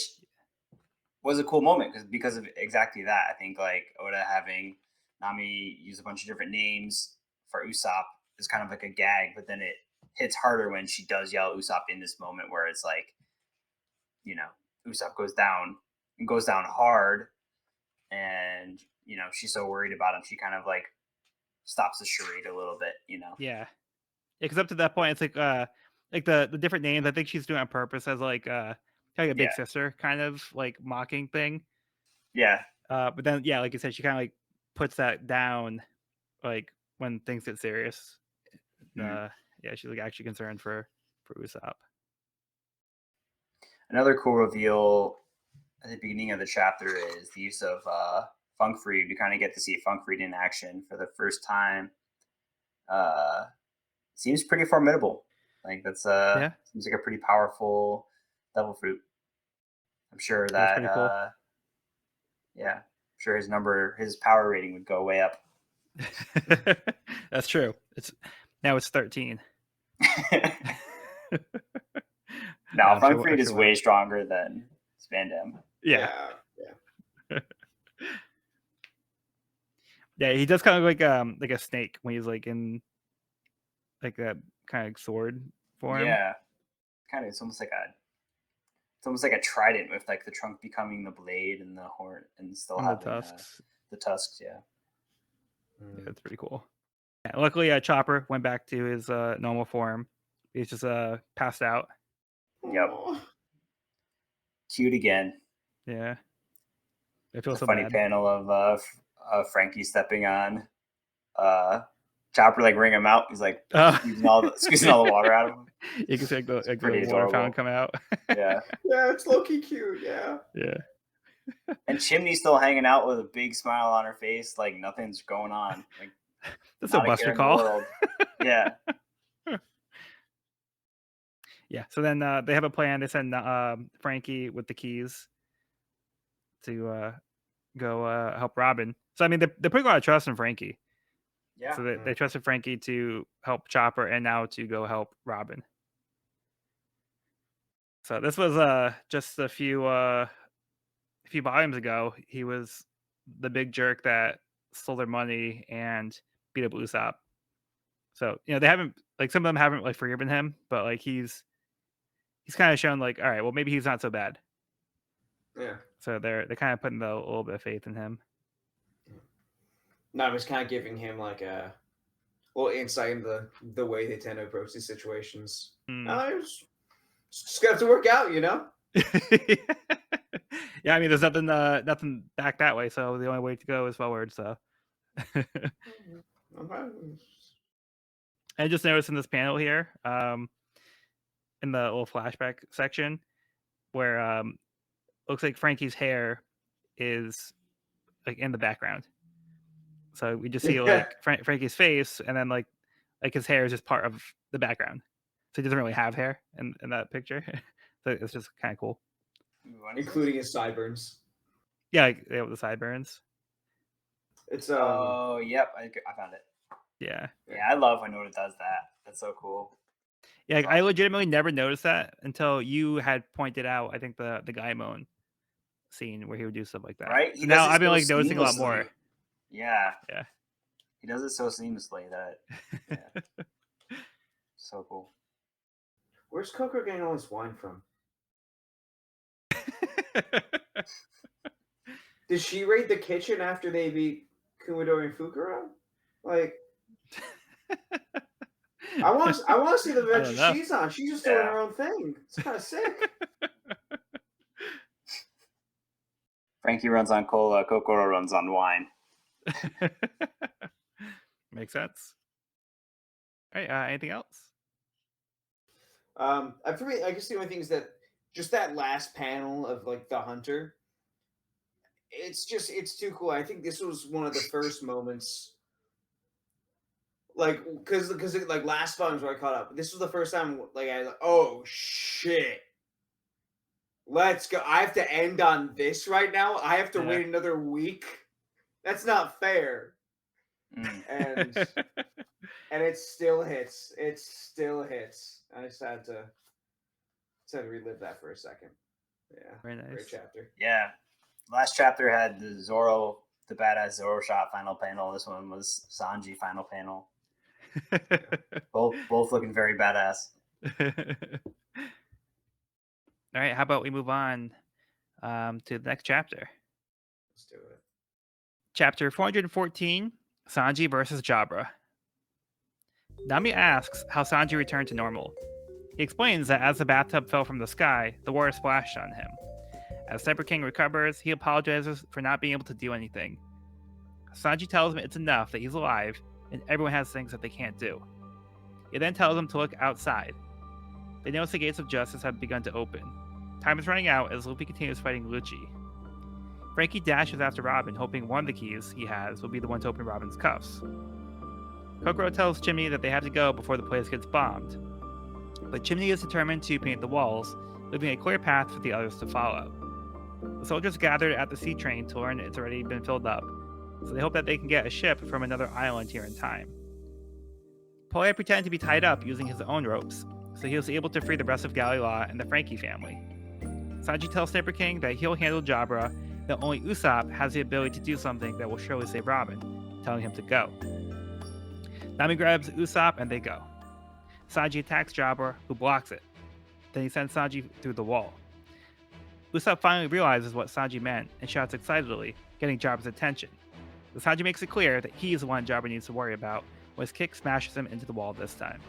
was a cool moment because of exactly that. I think like Oda having Nami use a bunch of different names for Usopp is kind of like a gag, but then it hits harder when she does yell Usopp in this moment where it's like, you know, Usopp goes down and goes down hard, and she's so worried about him, she kind of like stops the charade a little bit. Yeah. Because up to that point, it's like the different names. I think she's doing it on purpose as like a big Yeah, sister kind of like mocking thing. yeah. But then yeah, like you said, she kind of like puts that down like when things get serious. Mhm. Yeah, she's like actually concerned for Usopp. Another cool reveal at the beginning of the chapter is the use of Funk Freed. We kind of get to see Funk Freed in action for the first time. Seems pretty formidable. Like that's Yeah, seems like a pretty powerful devil fruit. I'm sure yeah, it's that pretty cool. yeah, I'm sure his power rating would go way up. That's true. It's 13. Now, Yeah, Funk Freed I'm is sure. way stronger than Spandam. Yeah, Yeah. yeah, he does kind of like a snake when he's like in like that kind of sword form. Yeah, kind of. It's almost like a trident with like the trunk becoming the blade and the horn and still And the having tusks. the tusks. Yeah. Yeah, it's pretty cool. Yeah, luckily, Chopper went back to his normal form. He's just passed out. Yep. Aw. Cute again. Yeah, I feel There's a so funny bad. panel of Frankie stepping on Chopper, like ring him out. He's like Uh, squeezing all the water out of him. you can see It's like the pretty water fountain adorable. come out. Yeah. Yeah, it's low-key cute, yeah. Yeah, And Chimney's still hanging out with a big smile on her face, like nothing's going on. Like that's a not a Buster care in the call. world. Yeah. Yeah, so then they have a plan. They send Frankie with the keys to go help Robin. So I mean, they're putting a lot of trust in Frankie. Yeah. So they trusted Frankie to help Chopper and now to go help Robin. So this was just a few volumes ago. He was the big jerk that stole their money and beat up Usopp. So they haven't like some of them haven't like forgiven him, but like he's kind of shown like all right, well maybe he's not so bad. Yeah. So they're kind of putting a little bit of faith in him. Nami's kind of giving him like a little insight into the way they tend to approach these situations. Mm. It's just got to work out, you know? Yeah, I mean, there's nothing back that way, so the only way to go is forward. So, Okay. I just noticed in this panel here, in the little flashback section, where looks like Frankie's hair is like in the background. So we just see Yeah. like Frankie's face, and then like his hair is just part of the background. So he doesn't really have hair in that picture. So it's just kind of cool. Including his sideburns. Yeah, like, with the sideburns. It's Oh, yep. I found it. Yeah. Yeah, I love when Oda does that. That's so cool. Yeah, like, I legitimately never noticed that until you had pointed out, I think the Gaimon scene where he would do stuff like that. Right? So He now does it I've been so like noticing a lot more. seamlessly. Yeah. Yeah. He does it so seamlessly that so cool. Where's Coco getting all this wine from? Did she raid the kitchen after they beat Kumadori and Fukuro? Like, I want to see the I don't adventure know. she's on. She's just doing her own thing. It's kind of sick. Frankie runs on cola. Kokoro runs on wine. Makes sense. All right. Anything else? For me, I guess the only thing is that just that last panel of like the hunter. It's too cool. I think this was one of the first moments like because like last times where I caught up, this was the first time like I was like, oh shit. Let's go. I have to end on this right now. I have to Yeah. wait another week. That's not fair. Mm. And it still hits. It still hits. I just had to relive that for a second. Yeah. Very nice. Great chapter. Yeah. Last chapter had the Zoro, the badass Zoro shot final panel. This one was Sanji final panel. Both looking very badass. All right, how about we move on to the next chapter? Let's do it. Chapter 414, Sanji versus Jabra. Nami asks how Sanji returned to normal. He explains that as the bathtub fell from the sky, the water splashed on him. As Sniper King recovers, he apologizes for not being able to do anything. Sanji tells him it's enough that he's alive, and everyone has things that they can't do. He then tells him to look outside. They notice the gates of justice have begun to open. Time is running out as Luffy continues fighting Lucci. Frankie dashes after Robin, hoping one of the keys he has will be the one to open Robin's cuffs. Kokoro tells Chimney that they have to go before the place gets bombed. But Chimney is determined to paint the walls, leaving a clear path for the others to follow. The soldiers gathered at the sea train to learn it's already been filled up, so they hope that they can get a ship from another island here in time. Polly pretended to be tied up using his own ropes, so he was able to free the rest of Galila and the Frankie family. Sanji tells Sniper King that he'll handle Jabra, that only Usopp has the ability to do something that will surely save Robin, telling him to go. Nami grabs Usopp and they go. Sanji attacks Jabra, who blocks it. Then he sends Sanji through the wall. Usopp finally realizes what Sanji meant and shouts excitedly, getting Jabra's attention. But Sanji makes it clear that he is the one Jabra needs to worry about, when his kick smashes him into the wall this time.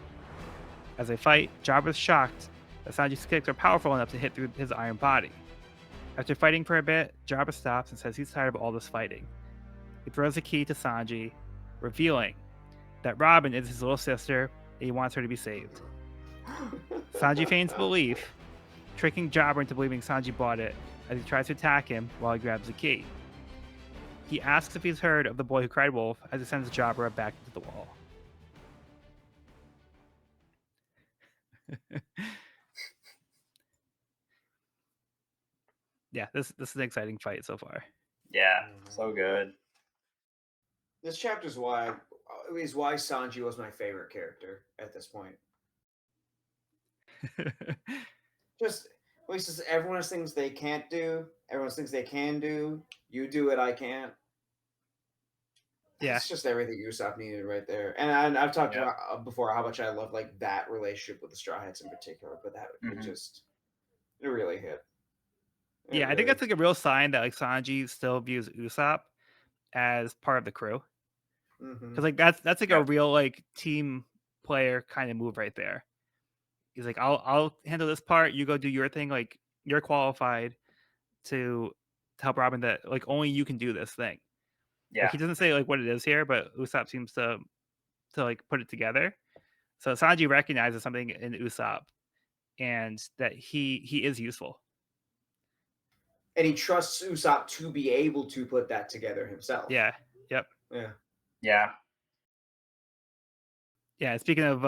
As they fight, Jabra is shocked that Sanji's kicks are powerful enough to hit through his iron body. After fighting for a bit, Jabra stops and says he's tired of all this fighting. He throws the key to Sanji, revealing that Robin is his little sister and he wants her to be saved. Sanji feigns belief, tricking Jabra into believing Sanji bought it as he tries to attack him while he grabs the key. He asks if he's heard of the boy who cried wolf as he sends Jabra back into the wall. Yeah, this is an exciting fight so far. Yeah, so good. This chapter is why Sanji was my favorite character at this point. Just at least everyone has things they can't do. Everyone has things they can do. You do it, I can't. Yeah. It's just everything Usopp needed right there. And I've talked Yeah. about before how much I love like that relationship with the Straw Hats in particular. But that Mhm. it really hit. It Yeah, I think really- that's like a real sign that like Sanji still views Usopp as part of the crew. Mhm. Because like that's like Yeah. a real like team player kind of move right there. He's like, I'll handle this part. You go do your thing. Like you're qualified to help Robin. That like only you can do this thing. Yeah. Like he doesn't say like what it is here, but Usopp seems to like put it together. So Sanji recognizes something in Usopp, and that he is useful. And he trusts Usopp to be able to put that together himself. Yeah. Yep. Yeah. Yeah. Yeah. Speaking of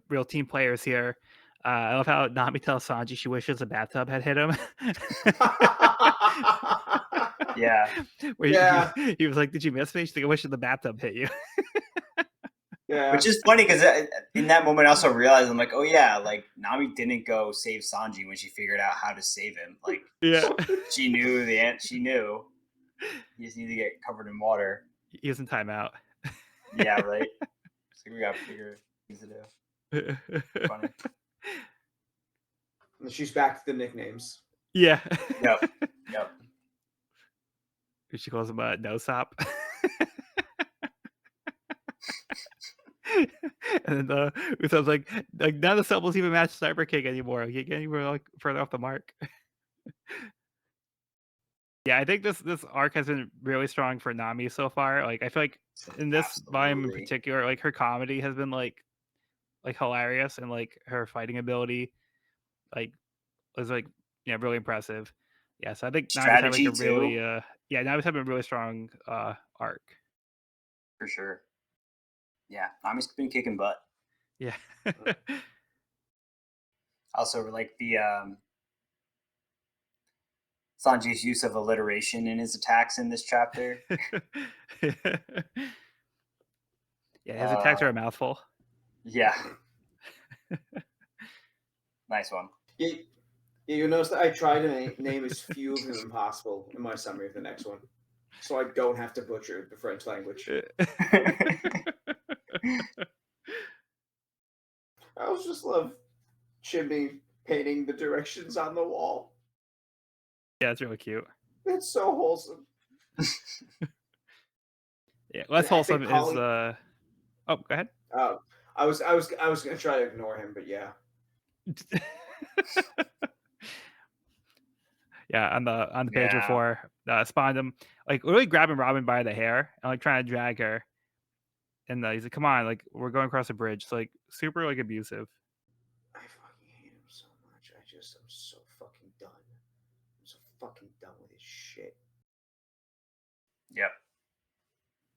real team players here. I love how Nami tells Sanji she wishes the bathtub had hit him. Yeah. Where Yeah. he was like, "Did you miss me?" She's like, "I wish the bathtub hit you." Yeah. Which is funny because in that moment I also realized I'm like, oh yeah, like Nami didn't go save Sanji when she figured out how to save him. Like Yeah. she knew the ant. She knew he just needed to get covered in water. He was in timeout. Yeah, right. So we got bigger things to do. Funny. And she's back to the nicknames. Yeah. Yep. She calls him No-Sop. And then Usopp's like none of the syllables even match Sniper King anymore. You can't even like further off the mark. Yeah, I think this arc has been really strong for Nami so far. Like I feel like in this volume in Absolutely. particular, like her comedy has been like hilarious, and like her fighting ability like was like really impressive. Yeah, so I think Nami's had like Strategy, a really too. Nami's having a really strong arc. For sure. Yeah, Nami's been kicking butt. Yeah. Also, like the Sanji's use of alliteration in his attacks in this chapter. Yeah, his attacks are a Uh, mouthful. yeah, nice one. Yeah, you'll notice that I try to name as few of them possible in my summary of the next one, so I don't have to butcher the French language. I also just love Chimney painting the directions on the wall. Yeah, it's really cute. It's so wholesome. Yeah, less And I think wholesome is Polly. Oh, go ahead. I was gonna try to ignore him, but yeah. Yeah, on the page Yeah. before, spawned him like really grabbing Robin by the hair and like trying to drag her, and he's like, "Come on, like we're going across a bridge." It's like super like abusive. I fucking hate him so much. I'm so fucking done. I'm so fucking done with his shit. Yep.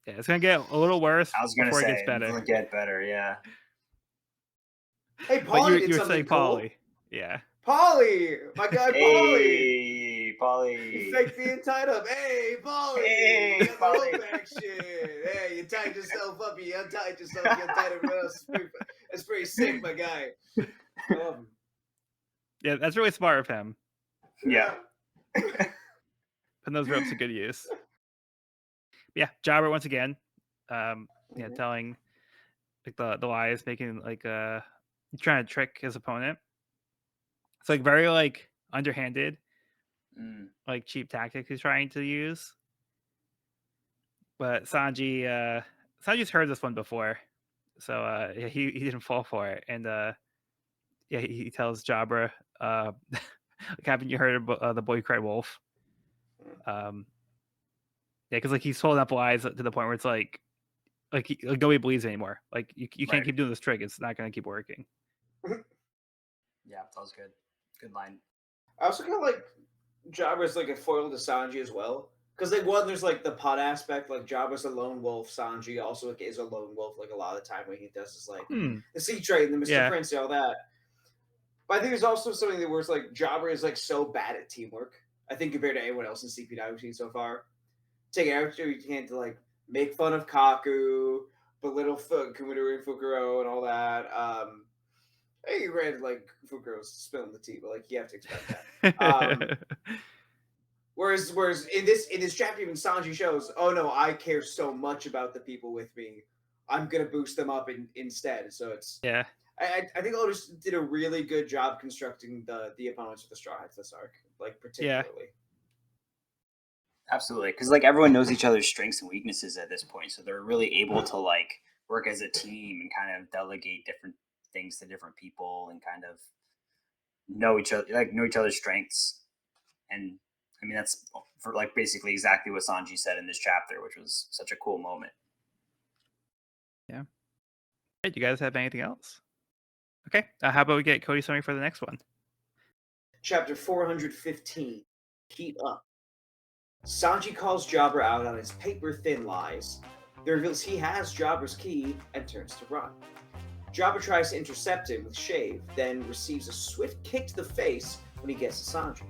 Yeah, it's gonna get a little worse I was gonna before it gets say it better. doesn't get better. Yeah. Hey, But Polly did you're something saying cool. Polly, yeah. Polly, my guy Polly. Hey, Polly. He faked being tied up. Hey, Polly. Hey, You got the Polly. rope action. Hey, you tied yourself up. You untied yourself. You untied everyone else. That's pretty sick, my guy. I love him. Yeah, that's really smart of him. Yeah. Putting those ropes to good use. Yeah, Jabra once again, yeah, telling like the lies, making like trying to trick his opponent. It's like very like underhanded, like cheap tactic he's trying to use. But Sanji's heard this one before, so yeah, he didn't fall for it, and yeah, he tells Jabra, like, haven't you heard of the boy who cried wolf? Yeah, because like he's holding up lies to the point where it's like nobody believes anymore. Like you can't Right. keep doing this trick; it's not going to keep working. Yeah, that was good. Good line. I also kind of like Jabra's like a foil to Sanji as well. Because like one, there's like the pot aspect, like Jabra's a lone wolf. Sanji also like, is a lone wolf. Like a lot of the time, when he does is like the sea trade and the Mr. Yeah. Prince and all that. But I think there's also something that where it's like Jabra is like so bad at teamwork. I think compared to anyone else in CP9 we've seen so far, take everything you can to like make fun of Kaku, belittle Kumidori and Fukuro and all that. Hey, read like Fukuro's spilling the tea, but like you have to expect that. Whereas in this chapter, even Sanji shows, oh no, I care so much about the people with me, I'm gonna boost them up instead. So it's Yeah. I think Otis did a really good job constructing the opponents for the Straw Hats this arc, like particularly. Absolutely, because like everyone knows each other's strengths and weaknesses at this point, so they're really able to like work as a team and kind of delegate different things to different people and kind of know each other's strengths. And I mean that's for like basically exactly what Sanji said in this chapter, which was such a cool moment. Yeah. Hey, do you guys have anything else? Okay. How about we get Cody's summary for the next one? Chapter 415, Keep Up. Sanji calls Jabra out on his paper-thin lies. He reveals he has Jabra's key and turns to run. Jabra tries to intercept him with Shave, then receives a swift kick to the face when he gets to Sanji.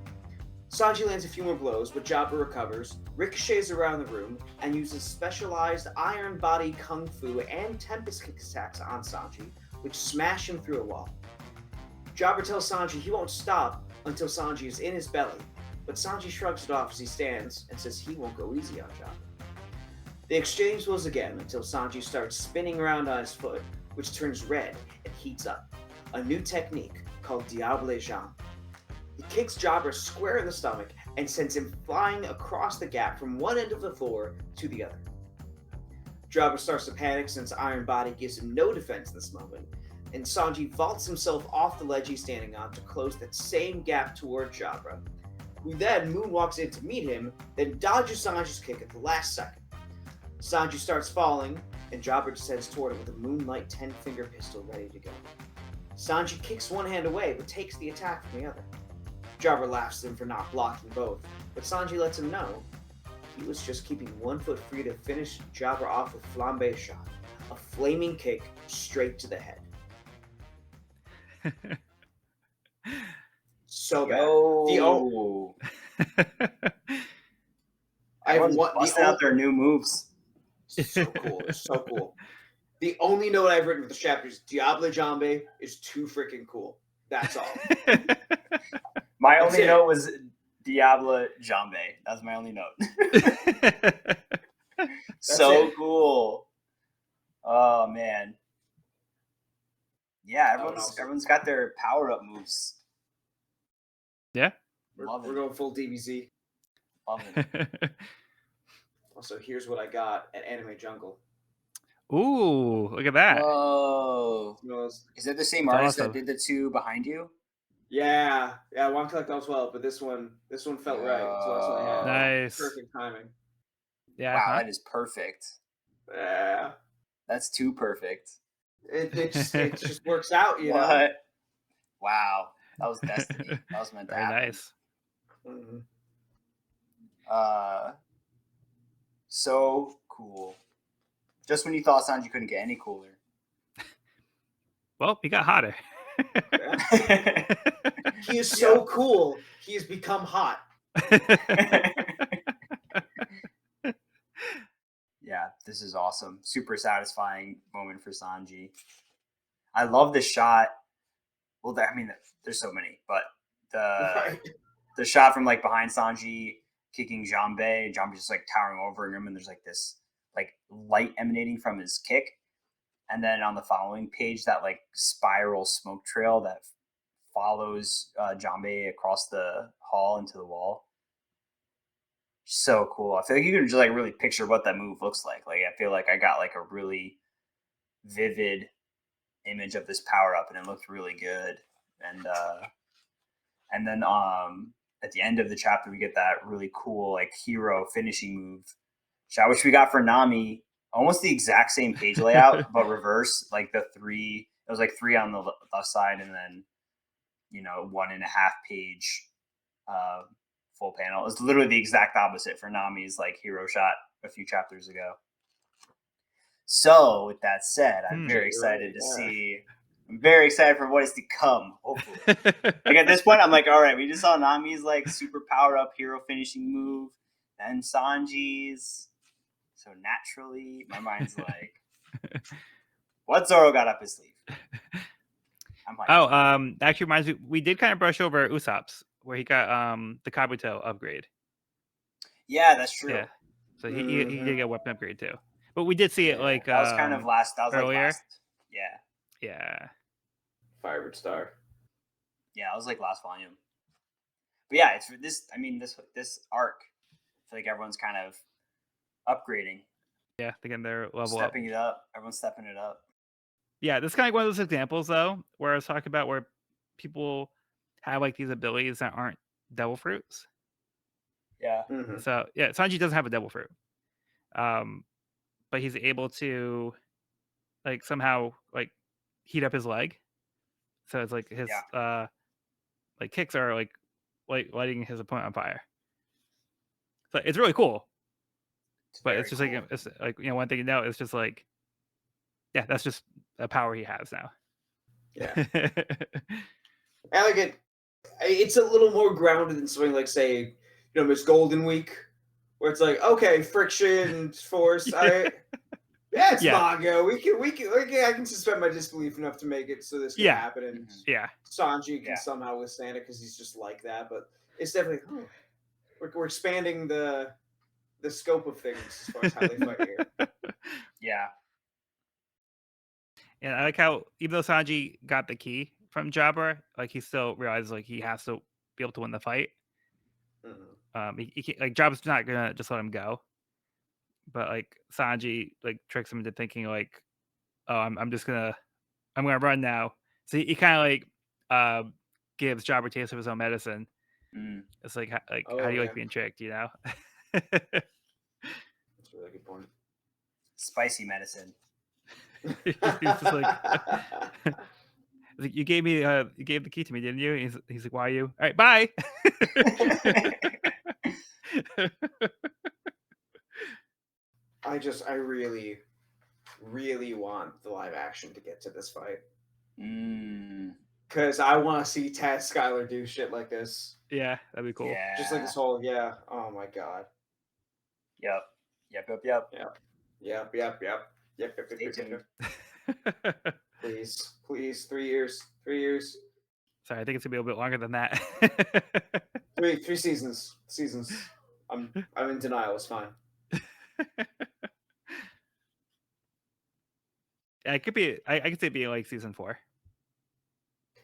Sanji lands a few more blows, but Jabra recovers, ricochets around the room, and uses specialized iron body kung fu and tempest kick attacks on Sanji, which smash him through a wall. Jabra tells Sanji he won't stop until Sanji is in his belly, but Sanji shrugs it off as he stands and says he won't go easy on Jabra. They exchange blows again until Sanji starts spinning around on his foot, which turns red and heats up, a new technique called Diable Jean. He kicks Jabra square in the stomach and sends him flying across the gap from one end of the floor to the other. Jabra starts to panic since Iron Body gives him no defense in this moment, and Sanji vaults himself off the ledge he's standing on to close that same gap toward Jabra, who then moonwalks in to meet him, then dodges Sanji's kick at the last second. Sanji starts falling, and Jabra descends toward him with a Moonlight 10-finger pistol ready to go. Sanji kicks one hand away, but takes the attack from the other. Jabra laughs at him for not blocking both, but Sanji lets him know he was just keeping one foot free to finish Jabra off with Flambe shot, a flaming kick straight to the head. So bad. Yo, everyone's busting out their new moves. So cool. It's so cool. The only note I've written for the chapter is Diablo Jambe is too freaking cool. That's all. My only note was Diablo Jambe. That was my only note. So cool. Oh man. Yeah, everyone's got their power-up moves. Yeah. We're going full DBZ. Love it. Also, here's what I got at Anime Jungle. Ooh, look at that. Whoa. Is that the same artist that did the two behind you? Yeah. I want to collect all 12, but this one felt right. So that's what I had. Nice. Perfect timing. Yeah. Wow, that is perfect. Yeah. That's too perfect. It just works out, you what? know? Wow. That was destiny. That was meant to happen. Very nice. Mm-hmm. So cool. Just when you thought Sanji couldn't get any cooler. Well, he got hotter. He is so cool. He has become hot. Yeah, this is awesome. Super satisfying moment for Sanji. I love the shot. Well, I mean, there's so many, but the shot from like behind Sanji kicking Jambe, Jambe's just like towering over him, and there's like this like light emanating from his kick. And then on the following page, that like spiral smoke trail that follows Jambe across the hall into the wall. So cool. I feel like you can just like really picture what that move looks like. Like I feel like I got like a really vivid image of this power up, and it looked really good. And then at the end of the chapter, we get that really cool like hero finishing move, which we got for Nami. Almost the exact same page layout, but reverse. Like the three, it was like 3 on the left side, and then 1.5 page full panel. It was literally the exact opposite for Nami's like hero shot a few chapters ago. So with that said, I'm very excited to see. I'm very excited for what is to come. Hopefully, like at this point, I'm like, all right, we just saw Nami's like super power up hero finishing move, and Sanji's. So naturally, my mind's like, what Zoro got up his sleeve? Actually reminds me, we did kind of brush over Usopp's, where he got the Kabuto upgrade. Yeah, that's true. Yeah, so he did get a weapon upgrade too. But we did see it like that was kind of last. That was earlier. Like last, yeah. Firebird Star. Yeah, it was like last volume. But yeah, it's this. I mean, this arc. I feel like everyone's kind of upgrading. Yeah, again, they're stepping it up. Everyone's stepping it up. Yeah, this is kind of one of those examples though, where I was talking about where people have like these abilities that aren't devil fruits. Yeah. Mm-hmm. So yeah, Sanji doesn't have a devil fruit, but he's able to like somehow like heat up his leg. So it's like his like kicks are like lighting his opponent on fire. So it's really cool. But it's just cool. Like it's like one thing to know is just like that's just a power he has now. Yeah. I like it. It's a little more grounded than something like, say, Miss Golden Week, where it's like, okay, friction, force. It's manga. We can. I can suspend my disbelief enough to make it so this can happen, and Sanji can somehow withstand it because he's just like that. But it's definitely we're expanding the scope of things as far as how they fight here. Yeah. And I like how even though Sanji got the key from Jabra, like he still realizes like he has to be able to win the fight. Mm-hmm. He like Jabra's not gonna just let him go, but like Sanji like tricks him into thinking like, oh, I'm gonna run now. So he kind of like gives Jabra a taste of his own medicine. It's like how do you like being tricked, That's a really good point. Spicy medicine. He's just like, you gave the key to me, didn't you? He's like, why are you? All right, bye. I really, really want the live action to get to this fight Mm, because I want to see Tad Skylar do shit like this. Yeah, that'd be cool. Just like yeah. this whole Oh my god. Yep. Yep. Yep. Yep. Yep. Yep. Yep. Yep. Yep. Yep. Stay Yep. Yep. tuned. Yep. Please. Please. 3 years. 3 years. Sorry, I think it's gonna be a little bit longer than that. Three seasons. Seasons. I'm in denial. It's fine. Yeah, it could be. I could see it being like season 4.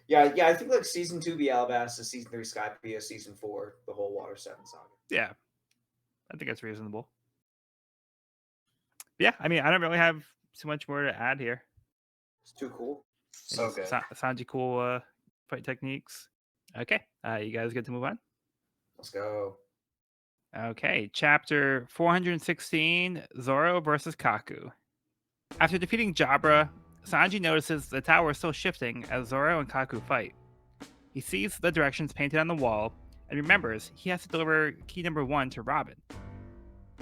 Yeah. I think like season 2 be Alabasta, season 3 Skypiea, season 4 the whole Water 7 saga. Yeah, I think that's reasonable. Yeah, I mean, I don't really have too much more to add here. It's too cool. So good. Sanji cool fight techniques. Okay, you guys get to move on. Let's go. Okay, chapter 416, Zoro versus Kaku. After defeating Jabra, Sanji notices the tower is still shifting as Zoro and Kaku fight. He sees the directions painted on the wall and remembers he has to deliver key number 1 to Robin.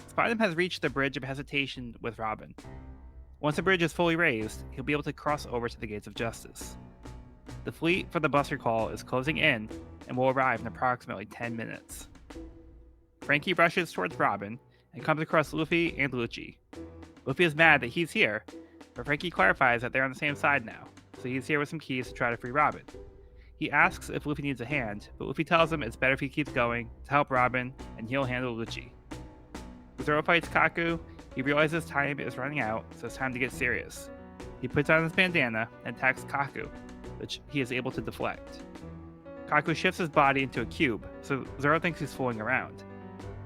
Spider-Man has reached the bridge of hesitation with Robin. Once the bridge is fully raised, he'll be able to cross over to the gates of justice. The fleet for the Buster Call is closing in and will arrive in approximately 10 minutes. Frankie rushes towards Robin and comes across Luffy and Lucci. Luffy is mad that he's here, but Frankie clarifies that they're on the same side now, so he's here with some keys to try to free Robin. He asks if Luffy needs a hand, but Luffy tells him it's better if he keeps going to help Robin, and he'll handle Lucci. Zoro fights Kaku. He realizes time is running out, so it's time to get serious. He puts on his bandana and attacks Kaku, which he is able to deflect. Kaku shifts his body into a cube, so Zoro thinks he's fooling around.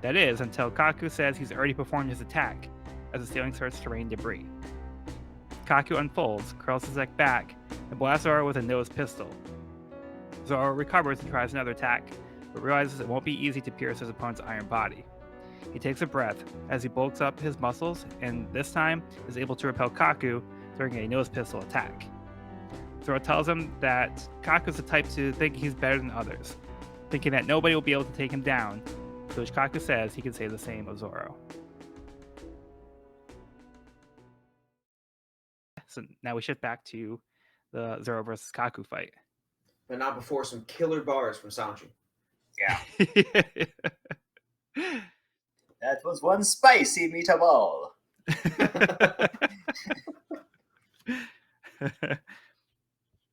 That is, until Kaku says he's already performed his attack, as the ceiling starts to rain debris. Kaku unfolds, curls his neck back, and blasts Zoro with a nose pistol. Zoro recovers and tries another attack, but realizes it won't be easy to pierce his opponent's iron body. He takes a breath as he bulks up his muscles, and this time is able to repel Kaku during a nose pistol attack. Zoro tells him that Kaku's the type to think he's better than others, thinking that nobody will be able to take him down, to which Kaku says he can say the same of Zoro. So now we shift back to the Zoro versus Kaku fight. But not before some killer bars from Sanji. Yeah. That was one spicy meatball.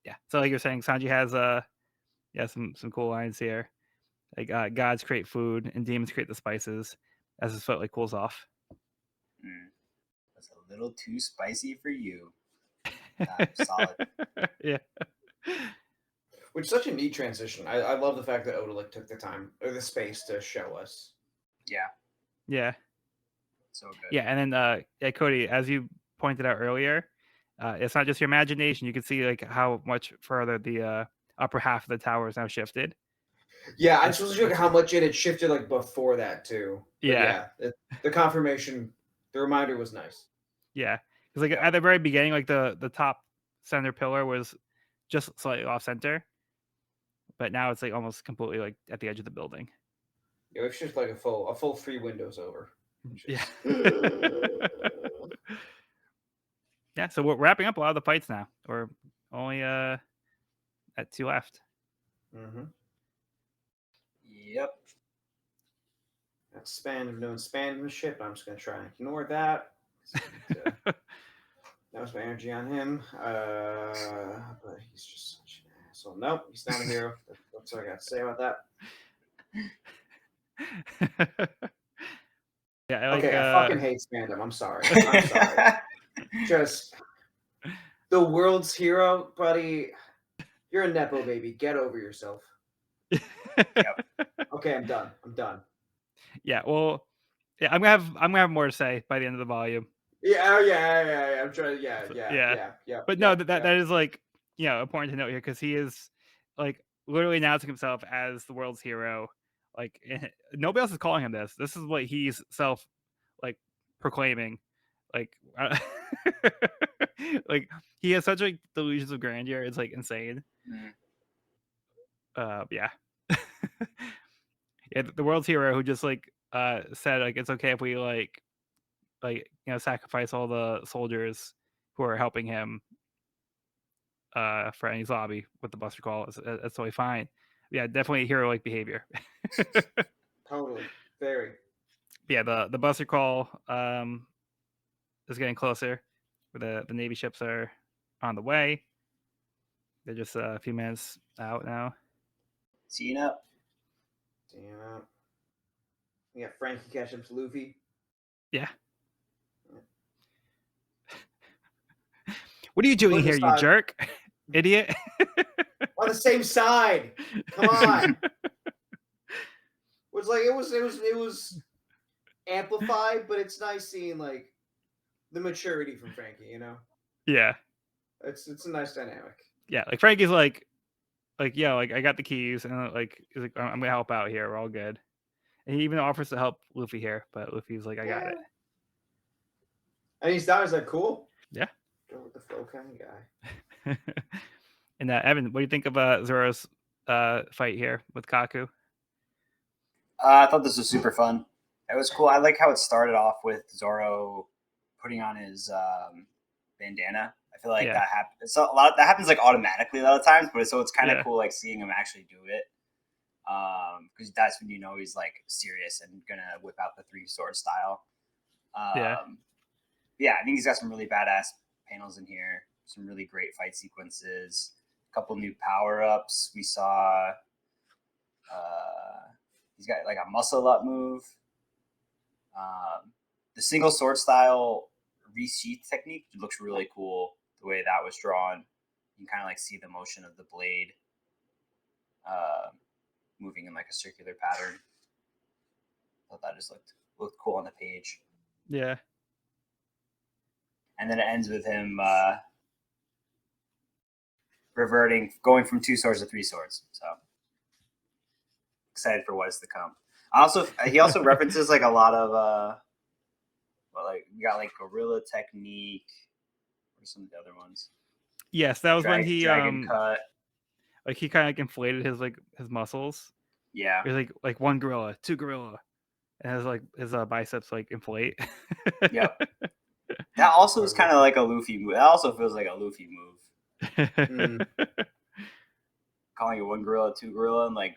Yeah. So like you're saying, Sanji has some cool lines here. Like gods create food and demons create the spices as his foot like cools off. That's a little too spicy for you. Solid. Yeah. Which is such a neat transition. I love the fact that Oda like took the time or the space to show us. Yeah. Yeah. So good. Yeah, and then yeah, Cody, as you pointed out earlier, it's not just your imagination. You can see like how much further the upper half of the tower is now shifted. Yeah, I just wasn't sure how much it had shifted like before that too. But Yeah. The confirmation, the reminder was nice. Yeah, because like at the very beginning, like the top center pillar was just slightly off center, but now it's like almost completely like at the edge of the building. Yeah, we've shifted like a full 3 windows over. Yeah. Yeah, so we're wrapping up a lot of the fights now. We're only at 2 left. Mm-hmm. Yep. That's doing spammanship. I'm just gonna try and ignore that. That was my energy on him. But he's just such an asshole. Nope, he's not a hero. That's what I got to say about that. Yeah, like, okay, I fucking hate Spandam. I'm sorry. I'm sorry. Just the world's hero, buddy. You're a nepo baby. Get over yourself. Yep. Okay, I'm done. I'm done. Yeah, well, yeah, I'm gonna have more to say by the end of the volume. Yeah, yeah. I'm trying. Yeah. But no, that is like, you know, important to note here because he is like literally announcing himself as the world's hero. Like nobody else is calling him this. This is what he's self like proclaiming. Like, like he has such like delusions of grandeur. It's like insane. Yeah. Yeah, the world's hero who just like said like it's okay if we like you know sacrifice all the soldiers who are helping him for any lobby with the Buster Call. That's totally fine. Yeah, definitely hero-like behavior. Totally. Very. Yeah, the Buster Call is getting closer. The Navy ships are on the way. They're just a few minutes out now. See you up. Damn. We got Frankie catching up to Luffy. Yeah. What are you doing here, you jerk? Idiot. On the same side. Come on. It was amplified, but it's nice seeing like the maturity from Frankie, you know? Yeah. It's a nice dynamic. Yeah, like Frankie's like yeah, like I got the keys, and like he's like I'm gonna help out here. We're all good. And he even offers to help Luffy here, but Luffy's like, I got it. And he's down. He's like, cool. Yeah. Go with the flow kind of guy. And Evan, what do you think of Zoro's fight here with Kaku? I thought this was super fun. It was cool. I like how it started off with Zoro putting on his bandana. I feel like that happens. So that happens like automatically a lot of times, but it's kind of cool like seeing him actually do it. Because that's when you know he's like serious and gonna whip out the 3-sword style. Yeah, I think he's got some really badass panels in here. Some really great fight sequences. A couple new power ups. We saw. He's got like a muscle up move. The single sword style resheath technique looks really cool. The way that was drawn, you can kind of like see the motion of the blade moving in like a circular pattern. I thought that just looked cool on the page. Yeah. And then it ends with him reverting, going from 2 swords to 3 swords. So excited for what is to come. He also references like a lot of we got like gorilla technique or some of the other ones. Yes, that was when he dragon cut. Like he kind of like inflated his muscles. Yeah. It was like 1 gorilla, 2 gorilla, and his biceps like inflate. Yep. That also is kind of like a Luffy move. That also feels like a Luffy move. Calling it 1 gorilla, 2 gorilla, and like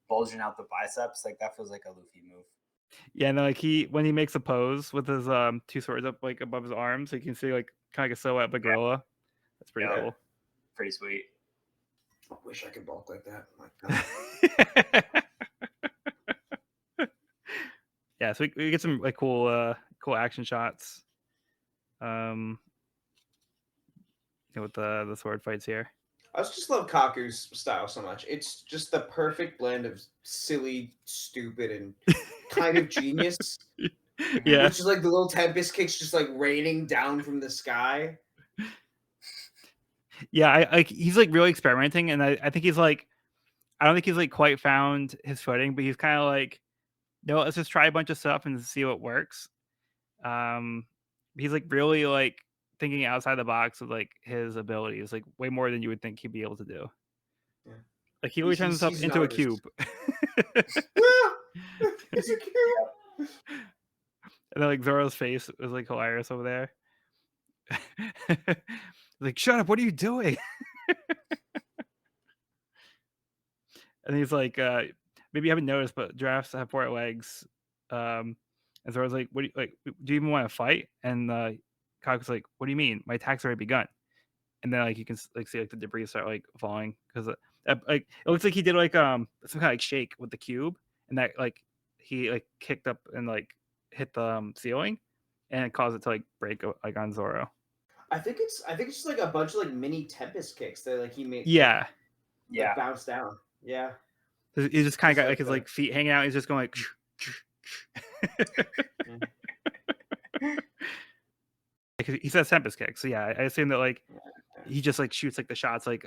bulging out the biceps, like that feels like a Luffy move. Yeah, and then like when he makes a pose with his 2 swords up like above his arms, so you can see like kind of like a silhouette of a gorilla. That's pretty cool. Pretty sweet. I wish I could bulk like that. Oh my God. Yeah, so we get some like cool action shots. With the sword fights here. I just love Kaku's style so much. It's just the perfect blend of silly, stupid, and kind of genius. Yeah. Which is like the little Tempest kicks just like raining down from the sky. Yeah, he's like really experimenting, and I think he's like, I don't think he's like quite found his footing, but he's kind of like, no, let's just try a bunch of stuff and see what works. He's like really like thinking outside the box with like his abilities, like way more than you would think he'd be able to do. Yeah. Like he really turns himself into a cube. It's a cube. And then like Zoro's face was like hilarious over there. Like, shut up, what are you doing? And he's like, maybe you haven't noticed, but giraffes have 4 legs. And Zoro's like, what do you even want to fight? And Kaku's like, what do you mean? My attack's already begun. And then like you can like see like the debris start like falling because like it looks like he did like some kind of like shake with the cube, and that like he like kicked up and like hit the ceiling, and it caused it to like break like on Zoro. I think it's just like a bunch of like mini Tempest kicks that like he made. Yeah. Like, bounce down. Yeah. He just kind of got like his like feet hanging out. He's just going like. He says Tempest kick, so yeah, I assume that like he just like shoots like the shots like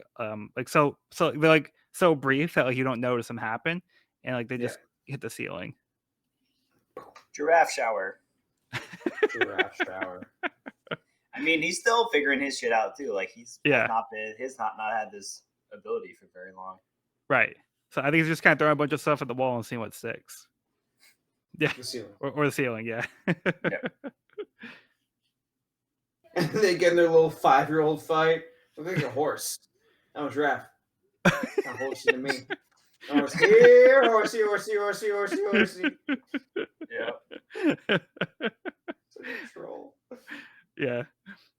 so they're like so brief that like you don't notice them happen, and like they just hit the ceiling. Giraffe shower. Giraffe shower. I mean, he's still figuring his shit out too. Like he's not had this ability for very long. Right. So I think he's just kind of throwing a bunch of stuff at the wall and seeing what sticks. Yeah. The ceiling. Or the ceiling, yeah. Yep. And they get in their little 5-year-old fight. Look like a horse. No, giraffe. A horsey to me. Horse here, horsey, horsey, horsey, horsey, horsey. Yeah. Such a troll. Yeah,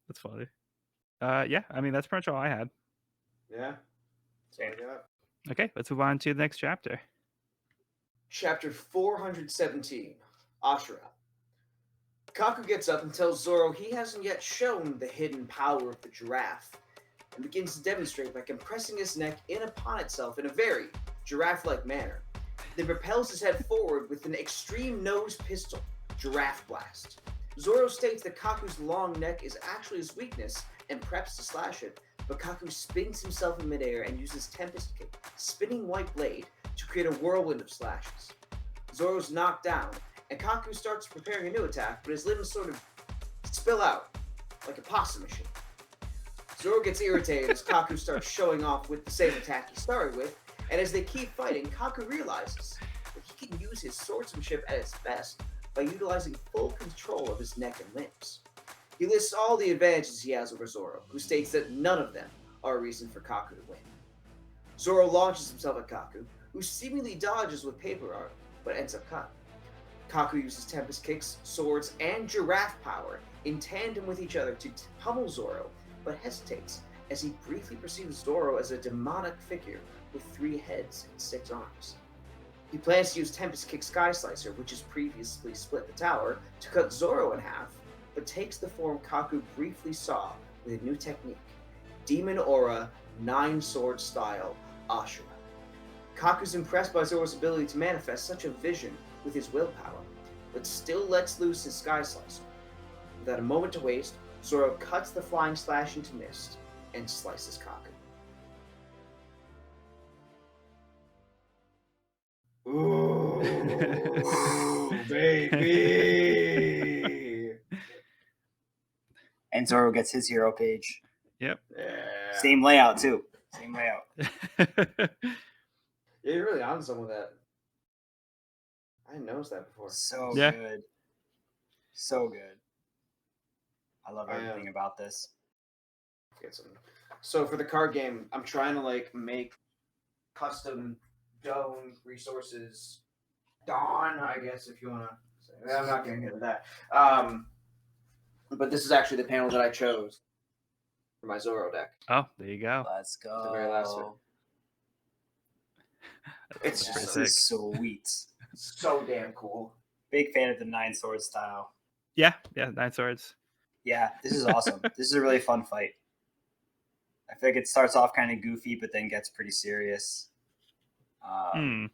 that's funny. Yeah, I mean that's pretty much all I had. Yeah. That's all I got. Okay, let's move on to the next chapter. Chapter 417, Asura. Kaku gets up and tells Zoro he hasn't yet shown the hidden power of the giraffe, and begins to demonstrate by compressing his neck in upon itself in a very giraffe-like manner. Then propels his head forward with an extreme nose pistol, Giraffe Blast. Zoro states that Kaku's long neck is actually his weakness and preps to slash it, but Kaku spins himself in midair and uses Tempest Kick, spinning white blade, to create a whirlwind of slashes. Zoro's knocked down, and Kaku starts preparing a new attack, but his limbs sort of spill out like a pasta machine. Zoro gets irritated as Kaku starts showing off with the same attack he started with, and as they keep fighting, Kaku realizes that he can use his swordsmanship at its best by utilizing full control of his neck and limbs. He lists all the advantages he has over Zoro, who states that none of them are a reason for Kaku to win. Zoro launches himself at Kaku, who seemingly dodges with paper art, but ends up cut. Kaku uses Tempest Kicks, swords, and giraffe power in tandem with each other to pummel Zoro, but hesitates as he briefly perceives Zoro as a demonic figure with 3 heads and 6 arms. He plans to use Tempest Kick Sky Slicer, which has previously split the tower, to cut Zoro in half, but takes the form Kaku briefly saw with a new technique, Demon Aura 9-sword style Asura. Kaku's impressed by Zoro's ability to manifest such a vision with his willpower, but still lets loose his Sky Slicer. Without a moment to waste, Zoro cuts the flying slash into mist and slices Kaku. Ooh, baby! And Zoro gets his hero page. Yep. Yeah. Same layout too. Same layout. Yeah, you're really on some of that. I didn't notice that before. So Yeah. good. So good. I love everything about this. Get some. So for the card game, I'm trying to like make custom dome resources. Dawn, I guess, if you want to say. I'm not getting into that. But this is actually the panel that I chose for my Zoro deck. Oh, there you go. Let's go. The very last one. It's That's just pretty This sick. is sweet. so damn cool. Big fan of the 9-sword style. Yeah, 9 swords. Yeah, this is awesome. This is a really fun fight. I feel like it starts off kind of goofy, but then gets pretty serious. And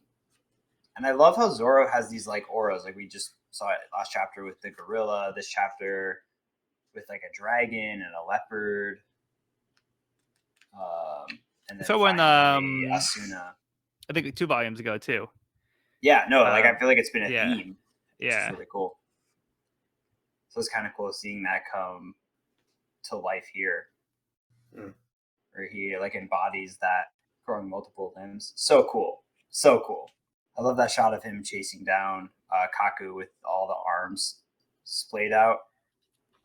I love how Zoro has these like auras. Like we just saw it last chapter with the gorilla. This chapter with like a dragon and a leopard. And then So when finally, Asuna. I think 2 volumes ago too. Yeah, no, like I feel like it's been a yeah. theme. Which Yeah. is really cool. So it's kind of cool seeing that come to life here. Where he like embodies that growing multiple limbs. So cool. So cool. I love that shot of him chasing down Kaku with all the arms splayed out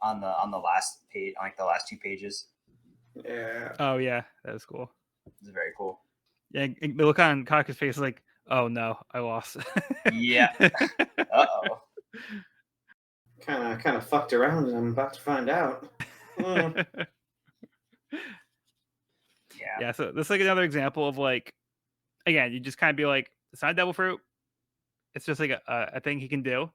on the last page, on like the last 2 pages. Yeah. Oh yeah, that was cool. It's very cool. Yeah, the look on Kaku's face is like, oh no, I lost. Yeah. Uh-oh. Kind of fucked around, and I'm about to find out. Yeah. Yeah, so this is like another example of like, again, you just kind of be like, it's not devil fruit. It's just like a thing he can do,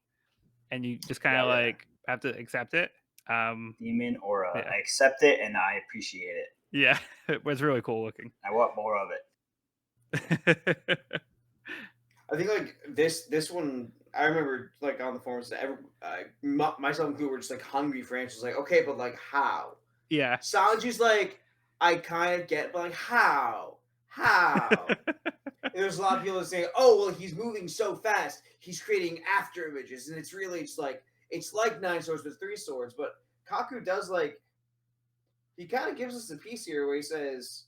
and you just kind of like have to accept it. Demon Aura. Yeah. I accept it and I appreciate it. Yeah, it was really cool looking. I want more of it. I think like this one, I remember like on the forums that myself and Koo were just like hungry for answers. Like, okay, but like how? Yeah. Sanji's like, I kind of get, but like how? There's a lot of people saying, oh well, he's moving so fast, he's creating after images, and it's really just like it's like 9 swords with 3 swords. But Kaku does like he kind of gives us a piece here where he says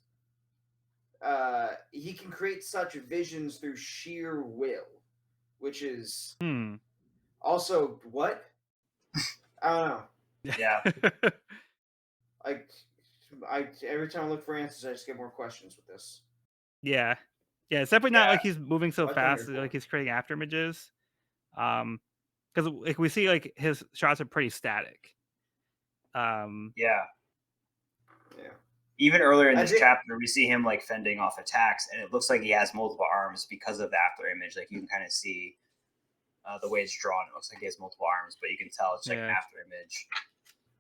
he can create such visions through sheer will, which is also what? I don't know. Yeah. Every time I look for answers, I just get more questions with this. Yeah. Yeah, it's definitely not Yeah. like he's moving so That's what I'm fast, here for. like he's creating after images. Because like we see like his shots are pretty static. Yeah. Yeah. Even earlier in I this think. chapter, we see him like fending off attacks, and it looks like he has multiple arms because of the after image. Like you can kind of see the way it's drawn. It looks like he has multiple arms, but you can tell it's like an Yeah. after image.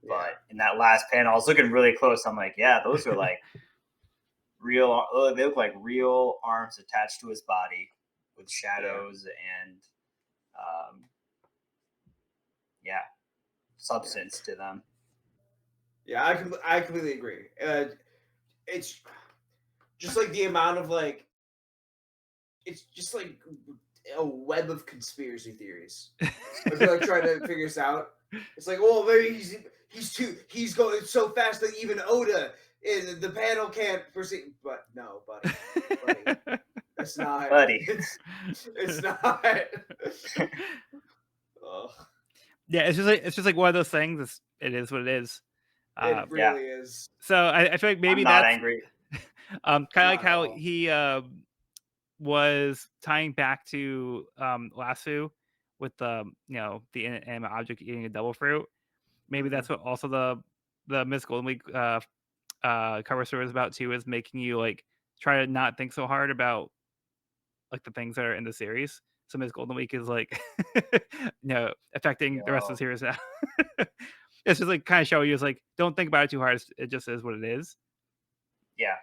Yeah. But in that last panel, I was looking really close. I'm like, yeah, those are like real. They look like real arms attached to his body with shadows and yeah, substance to them. Yeah, I completely agree. It's just like the amount of like, it's just like a web of conspiracy theories. I feel like trying to figure this out. It's like, well, maybe he's going so fast that even Oda in the panel can't perceive. But no, buddy, it's not. Buddy. It's not. Oh, Yeah, it's just like one of those things. It is what it is. it really is. So I feel like maybe I'm not that's angry. kind of like Not at how all. he was tying back to Lasso with the the inanimate object eating a double fruit. Maybe that's what also the Miss Golden Week cover story is about too, is making you like try to not think so hard about like the things that are in the series. So Miss Golden Week is like affecting the rest of the series now. It's just like kind of showing you, it's like, don't think about it too hard. It just is what it is. Yeah.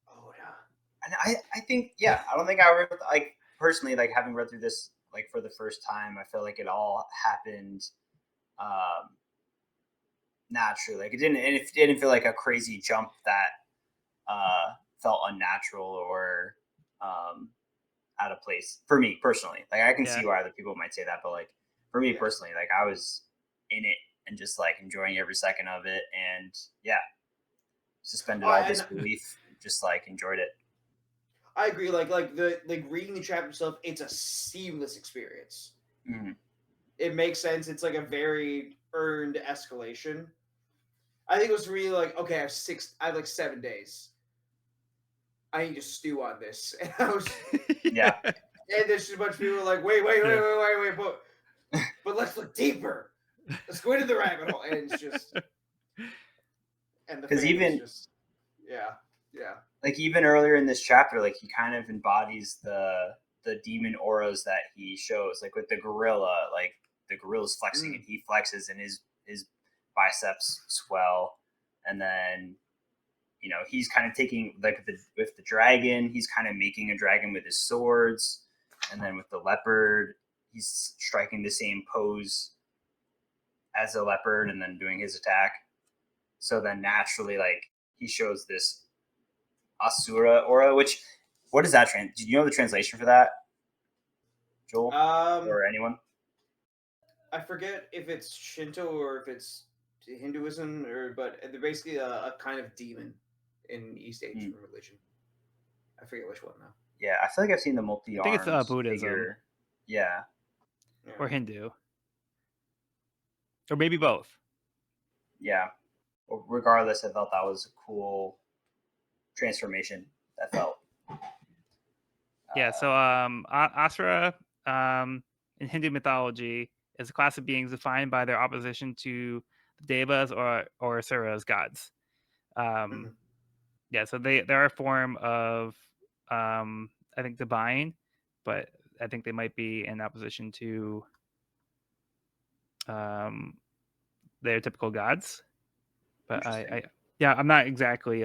Oh yeah. And I think, yeah, I don't think I read, like, personally, like, having read through this, like, for the first time, I feel like it all happened naturally. Like, it didn't feel like a crazy jump that felt unnatural or out of place for me personally. Like, I can Yeah. see why other people might say that, but, like, for me Yeah. personally, like, I was in it and just, like, enjoying every second of it. And, yeah, suspended all disbelief, just, like, enjoyed it. I agree. Like reading the chapter itself, it's a seamless experience. Mhm. It makes sense. It's like a very earned escalation. I think it was really like, okay, I have like 7 days. I need to stew on this. And I was Yeah. and there's just a bunch of people like, wait, but let's look deeper. Let's go into the rabbit hole. And it's just, and the 'Cause family's even- just, yeah. Like, even earlier in this chapter, like, he kind of embodies the demon auras that he shows, like with the gorilla. Like, the gorilla's flexing and he flexes and his biceps swell, and then he's kind of taking, like, with the dragon, he's kind of making a dragon with his swords, and then with the leopard, he's striking the same pose as a leopard and then doing his attack. So then naturally, like, he shows this Asura aura, which, what is that? Do you know the translation for that, Joel, or anyone? I forget if it's Shinto or if it's Hinduism, but they're basically a kind of demon in East Asian religion. I forget which one now. Yeah, I feel like I've seen the multi-arms I think it's Buddhism. figure. Yeah. Or Hindu. Or maybe both. Yeah. Well, regardless, I thought that was a cool transformation that felt. Yeah, so Asura in Hindu mythology is a class of beings defined by their opposition to the devas or Asuras, gods. Yeah, so they're a form of I think divine, but I think they might be in opposition to their typical gods. But I'm not exactly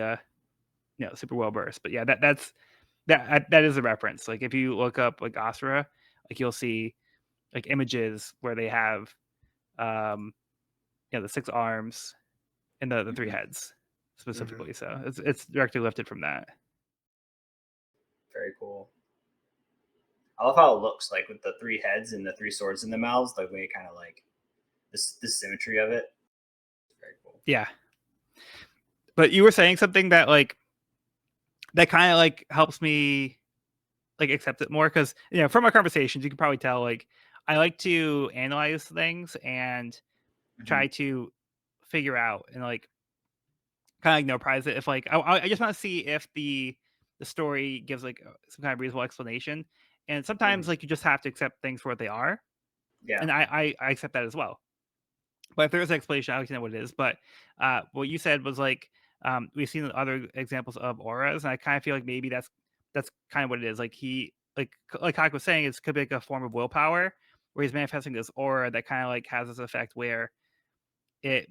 super well versed, but yeah, that is a reference. Like, if you look up like Asura, like, you'll see like images where they have the 6 arms and the 3 heads specifically. So it's directly lifted from that. Very cool. I love how it looks, like, with the 3 heads and the 3 swords in the mouths, the way kind of like the symmetry of it. Very cool. Yeah. But you were saying something that like that kind of like helps me like accept it more, because from our conversations you can probably tell, like, I like to analyze things and try to figure out and like kind of like no prize it. If like I just want to see if the story gives like some kind of reasonable explanation. And sometimes like you just have to accept things for what they are, Yeah. and I accept that as well. But if there is an explanation, I like to know what it is. But what you said was like we've seen other examples of auras, and I kind of feel like maybe that's kind of what it is. Like he like Kaku was saying, it could be like a form of willpower where he's manifesting this aura that kind of like has this effect where it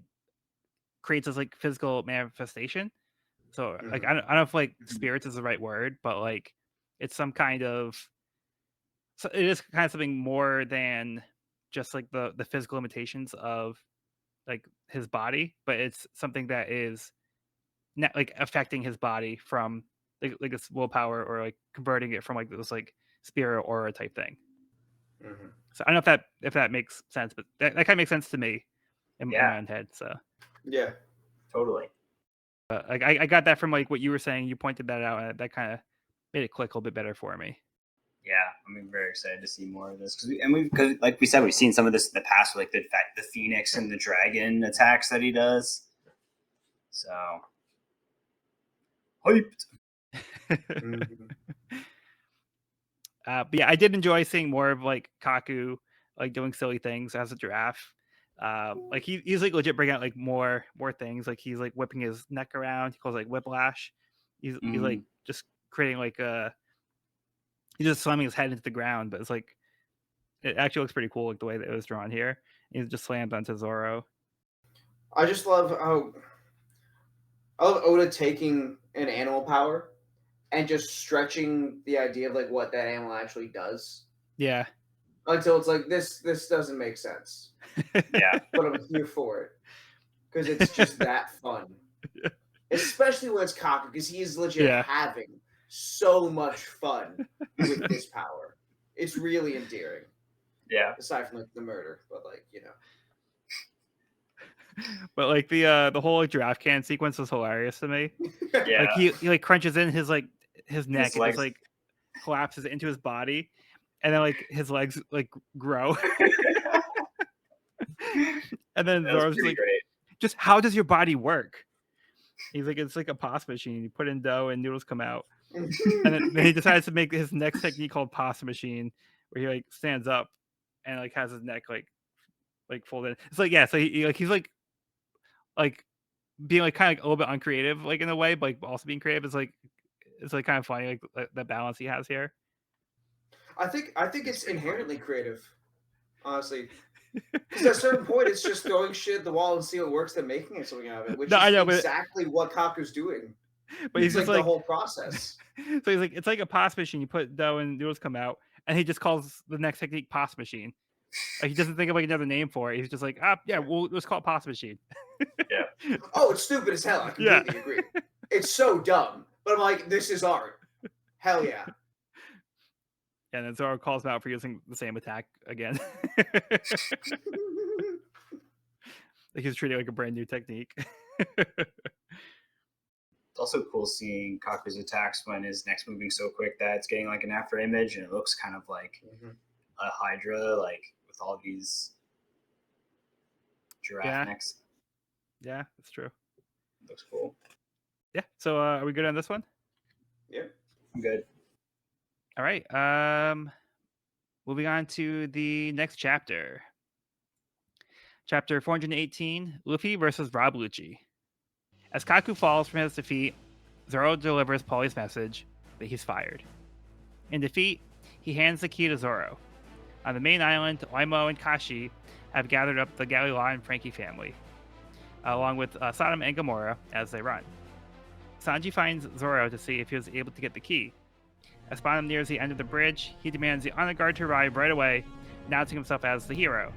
creates this like physical manifestation. So like Mhm. I don't know if like Mhm. spirits is the right word, but like it's some kind of so it is kind of something more than just like the physical limitations of like his body, but it's something that is not like affecting his body from like this willpower or like converting it from like this like spirit aura type thing. Mhm. So I don't know if that makes sense, but that kind of makes sense to me in Yeah, my own head. So Yeah. totally. like I got that from like what you were saying. You pointed that out, and that kind of made it click a little bit better for me. Yeah, I'm very excited to see more of this because like we said, we've seen some of this in the past, with like the phoenix and the dragon attacks that he does. So hyped. Mhm. But yeah, I did enjoy seeing more of like Kaku like doing silly things as a giraffe. Like he's like legit bringing out like more things. Like he's like whipping his neck around. He calls it, like whiplash. He's like just creating like he's just slamming his head into the ground, but it's like it actually looks pretty cool like the way that it was drawn here. He just slammed onto Zoro. I just love how I love Oda taking an animal power and just stretching the idea of like what that animal actually does Yeah. until it's like this doesn't make sense, Yeah, but I'm here for it because it's just that fun. Especially when it's Kaku, because he is legit Yeah. having so much fun with this power. It's really endearing, yeah, aside from like the murder, but like But like the whole like giraffe can sequence was hilarious to me. yeah. Like he like crunches in his neck His and just legs. like collapses into his body, and then like his legs like grow, and then That was Zoro's just pretty like, great. just how does your body work? He's like, it's like a pasta machine. You put in dough and noodles come out, and then he decides to make his next technique called pasta machine, where he like stands up and like has his neck like folded. It's like yeah, so he's like being like kind of like a little bit uncreative like in a way, but like also being creative is like it's like kind of funny like the balance he has here. I think It's it's pretty funny. inherently creative, honestly. Because at a certain point, it's just throwing shit at the wall and see what works, then making it something out of it, which No, I is know, exactly what Kaku's doing. but he's It's just like the like whole process. so he's like it's like a pasta machine. You put dough and noodles come out, and he just calls the next technique pasta machine. Like he doesn't think of like another name for it. He's just like yeah, Yeah. well let's call it pasta machine. Yeah, Oh, it's stupid as hell. I Yeah. completely agree. It's so dumb, but I'm like, this is art. Hell yeah. And then Zoro calls him out for using the same attack again. Like he's treating it like a brand new technique. it's also cool seeing Kaku's attacks when his neck's moving so quick that it's getting like an after image, and it looks kind of like a Hydra, like with all these giraffe Yeah. necks. Yeah, that's true. Looks cool. Yeah. So are we good on this one? Yeah. I'm good. All right. Moving on to the next chapter. Chapter 418, Luffy versus Rob Lucci. As Kaku falls from his defeat, Zoro delivers Polly's message that he's fired. In defeat, he hands the key to Zoro. On the main island, Oimo and Kashi have gathered up the Galila and Frankie family, along with Sodom and Gamora as they run. Sanji finds Zoro to see if he was able to get the key. As Bottom nears the end of the bridge, he demands the honor guard to arrive right away, announcing himself as the hero.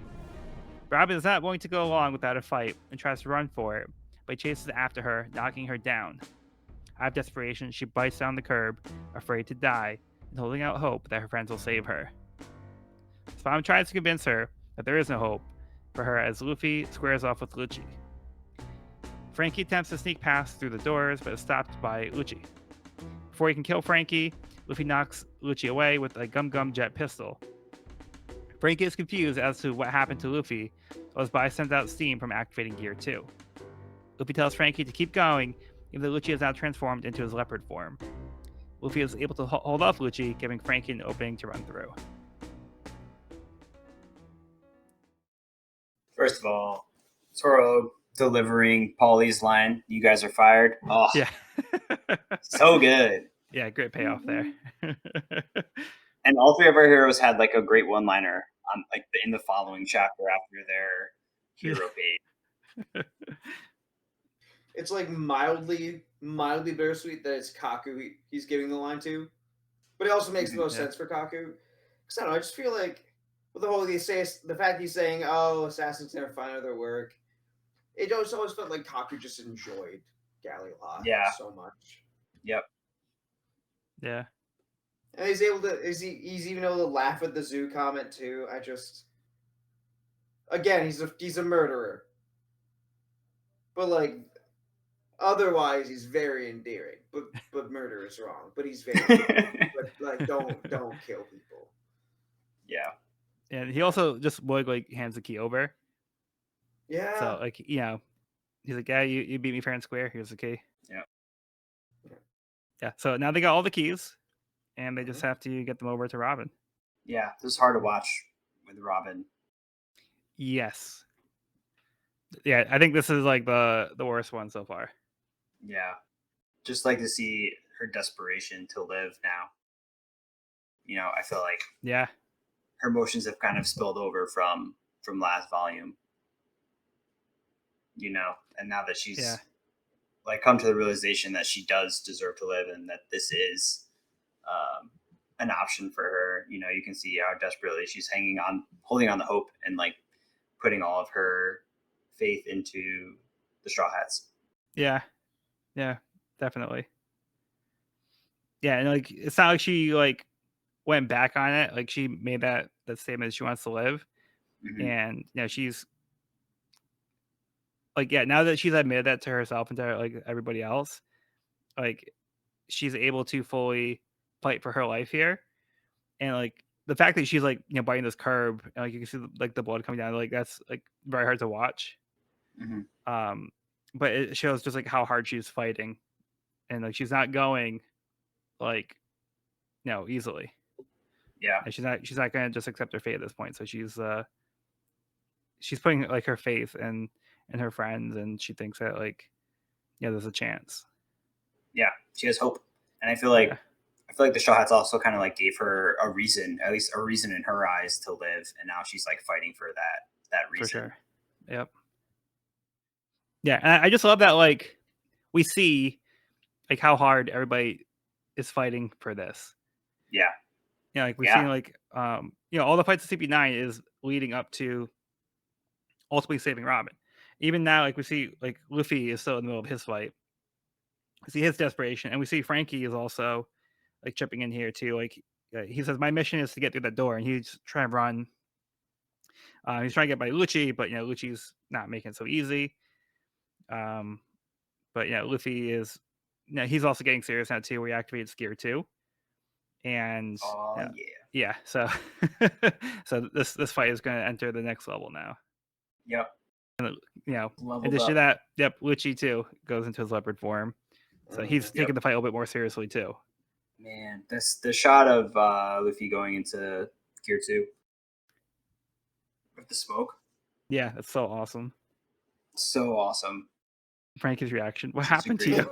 Robin is not willing to go along without a fight and tries to run for it, but he chases after her, knocking her down. Out of desperation, she bites down the curb, afraid to die, and holding out hope that her friends will save her. Spawn tries to convince her that there is no hope for her as Luffy squares off with Lucci. Frankie attempts to sneak past through the doors, but is stopped by Lucci. Before he can kill Frankie, Luffy knocks Lucci away with a Gum Gum Jet pistol. Frankie is confused as to what happened to Luffy, as Bai sends out steam from activating Gear 2. Luffy tells Frankie to keep going, even though Lucci is now transformed into his leopard form. Luffy is able to hold off Lucci, giving Frankie an opening to run through. First of all, Zoro delivering Paulie's line, "You guys are fired." Oh, Yeah. so good. Yeah, great payoff there. And all three of our heroes had like a great one-liner on like in the following chapter after their hero page. It's like mildly bittersweet that it's Kaku he's giving the line to, but it also makes the most sense for Kaku. Because I don't know, I just feel like with the whole the fact he's saying, "Oh, assassins never find other work," it always felt like Kaku just enjoyed Galley Law so much. Yep. Yeah. And he's able to he's even able to laugh at the zoo comment too. I just again he's a murderer, but like otherwise he's very endearing. But murder is wrong. But he's very endearing. But like don't kill people. Yeah. And he also just like hands the key over. Yeah. So like he's like, yeah, you beat me fair and square. Here's the key. Yeah. Yeah. So now they got all the keys, and they just have to get them over to Robin. Yeah, this is hard to watch with Robin. Yes. Yeah, I think this is like the worst one so far. Yeah. Just like to see her desperation to live now. I feel like her emotions have kind of spilled over from last volume. And now that she's like come to the realization that she does deserve to live and that this is an option for her. You can see how desperately she's holding on to hope and like putting all of her faith into the Straw Hats. Yeah, definitely. Yeah, and like it's not like she like went back on it. Like she made that statement that she wants to live, and she's like, now that she's admitted that to herself and to like everybody else, like she's able to fully fight for her life here, and like the fact that she's like biting this curb and like you can see like the blood coming down, like that's like very hard to watch. But it shows just like how hard she's fighting, and like she's not going like easily. Yeah, and she's not gonna just accept her fate at this point. So she's putting like her faith in her friends, and she thinks that like there's a chance. Yeah, she has hope, and I feel like the Straw Hats also kind of like gave her a reason, at least a reason in her eyes, to live, and now she's like fighting for that reason. For sure. Yep. Yeah, and I just love that like we see like how hard everybody is fighting for this. Yeah. Like we've seen like all the fights of CP9 is leading up to ultimately saving Robin. Even now, like we see like Luffy is still in the middle of his fight. We see his desperation, and we see Frankie is also like chipping in here too. Like he says, "My mission is to get through that door," and he's trying to run. He's trying to get by Lucci, but Lucci's not making it so easy. But Luffy is he's also getting serious now too, where he activates gear 2. And so so this fight is going to enter the next level now. Yep. And in addition to that, Lucci too goes into his leopard form, so he's taking the fight a little bit more seriously too. Man, the shot of Luffy going into gear 2 with the smoke. Yeah, that's so awesome. So awesome. Frankie's reaction. What happened to you?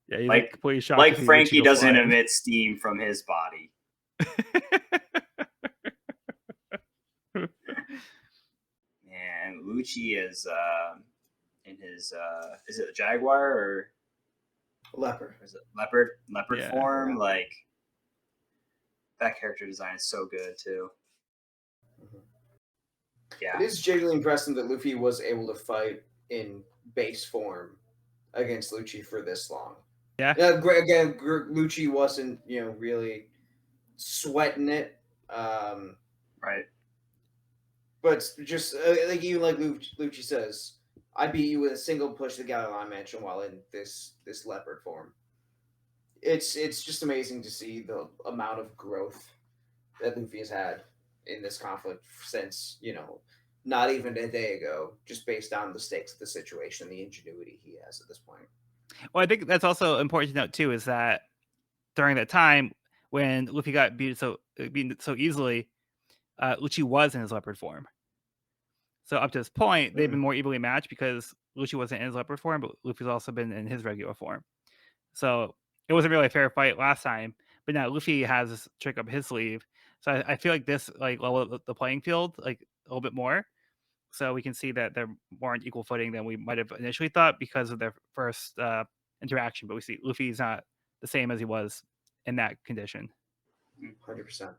Yeah, he's like completely shocked. Like Frankie doesn't emit steam from his body. Man, Lucci is in his is it a jaguar or leopard? Is it leopard form? Like that character design is so good too. Yeah, it is genuinely impressive that Luffy was able to fight in base form against Lucci for this long. Yeah. Again, Lucci wasn't really sweating it. Right. But just like even like Lucci says, I beat you with a single push to the Galley Mansion while in this leopard form. It's just amazing to see the amount of growth that Luffy has had. in this conflict since, not even a day ago, just based on the stakes of the situation, the ingenuity he has at this point. Well, I think that's also important to note too is that during that time when Luffy got beaten so easily, Lucci was in his leopard form. So up to this point, they've been more evenly matched because Lucci wasn't in his leopard form, but Luffy's also been in his regular form. So it wasn't really a fair fight last time, but now Luffy has this trick up his sleeve. So I feel like this like level the playing field like a little bit more. So we can see that they're more on equal footing than we might have initially thought because of their first interaction. But we see Luffy's not the same as he was in that condition. 100%.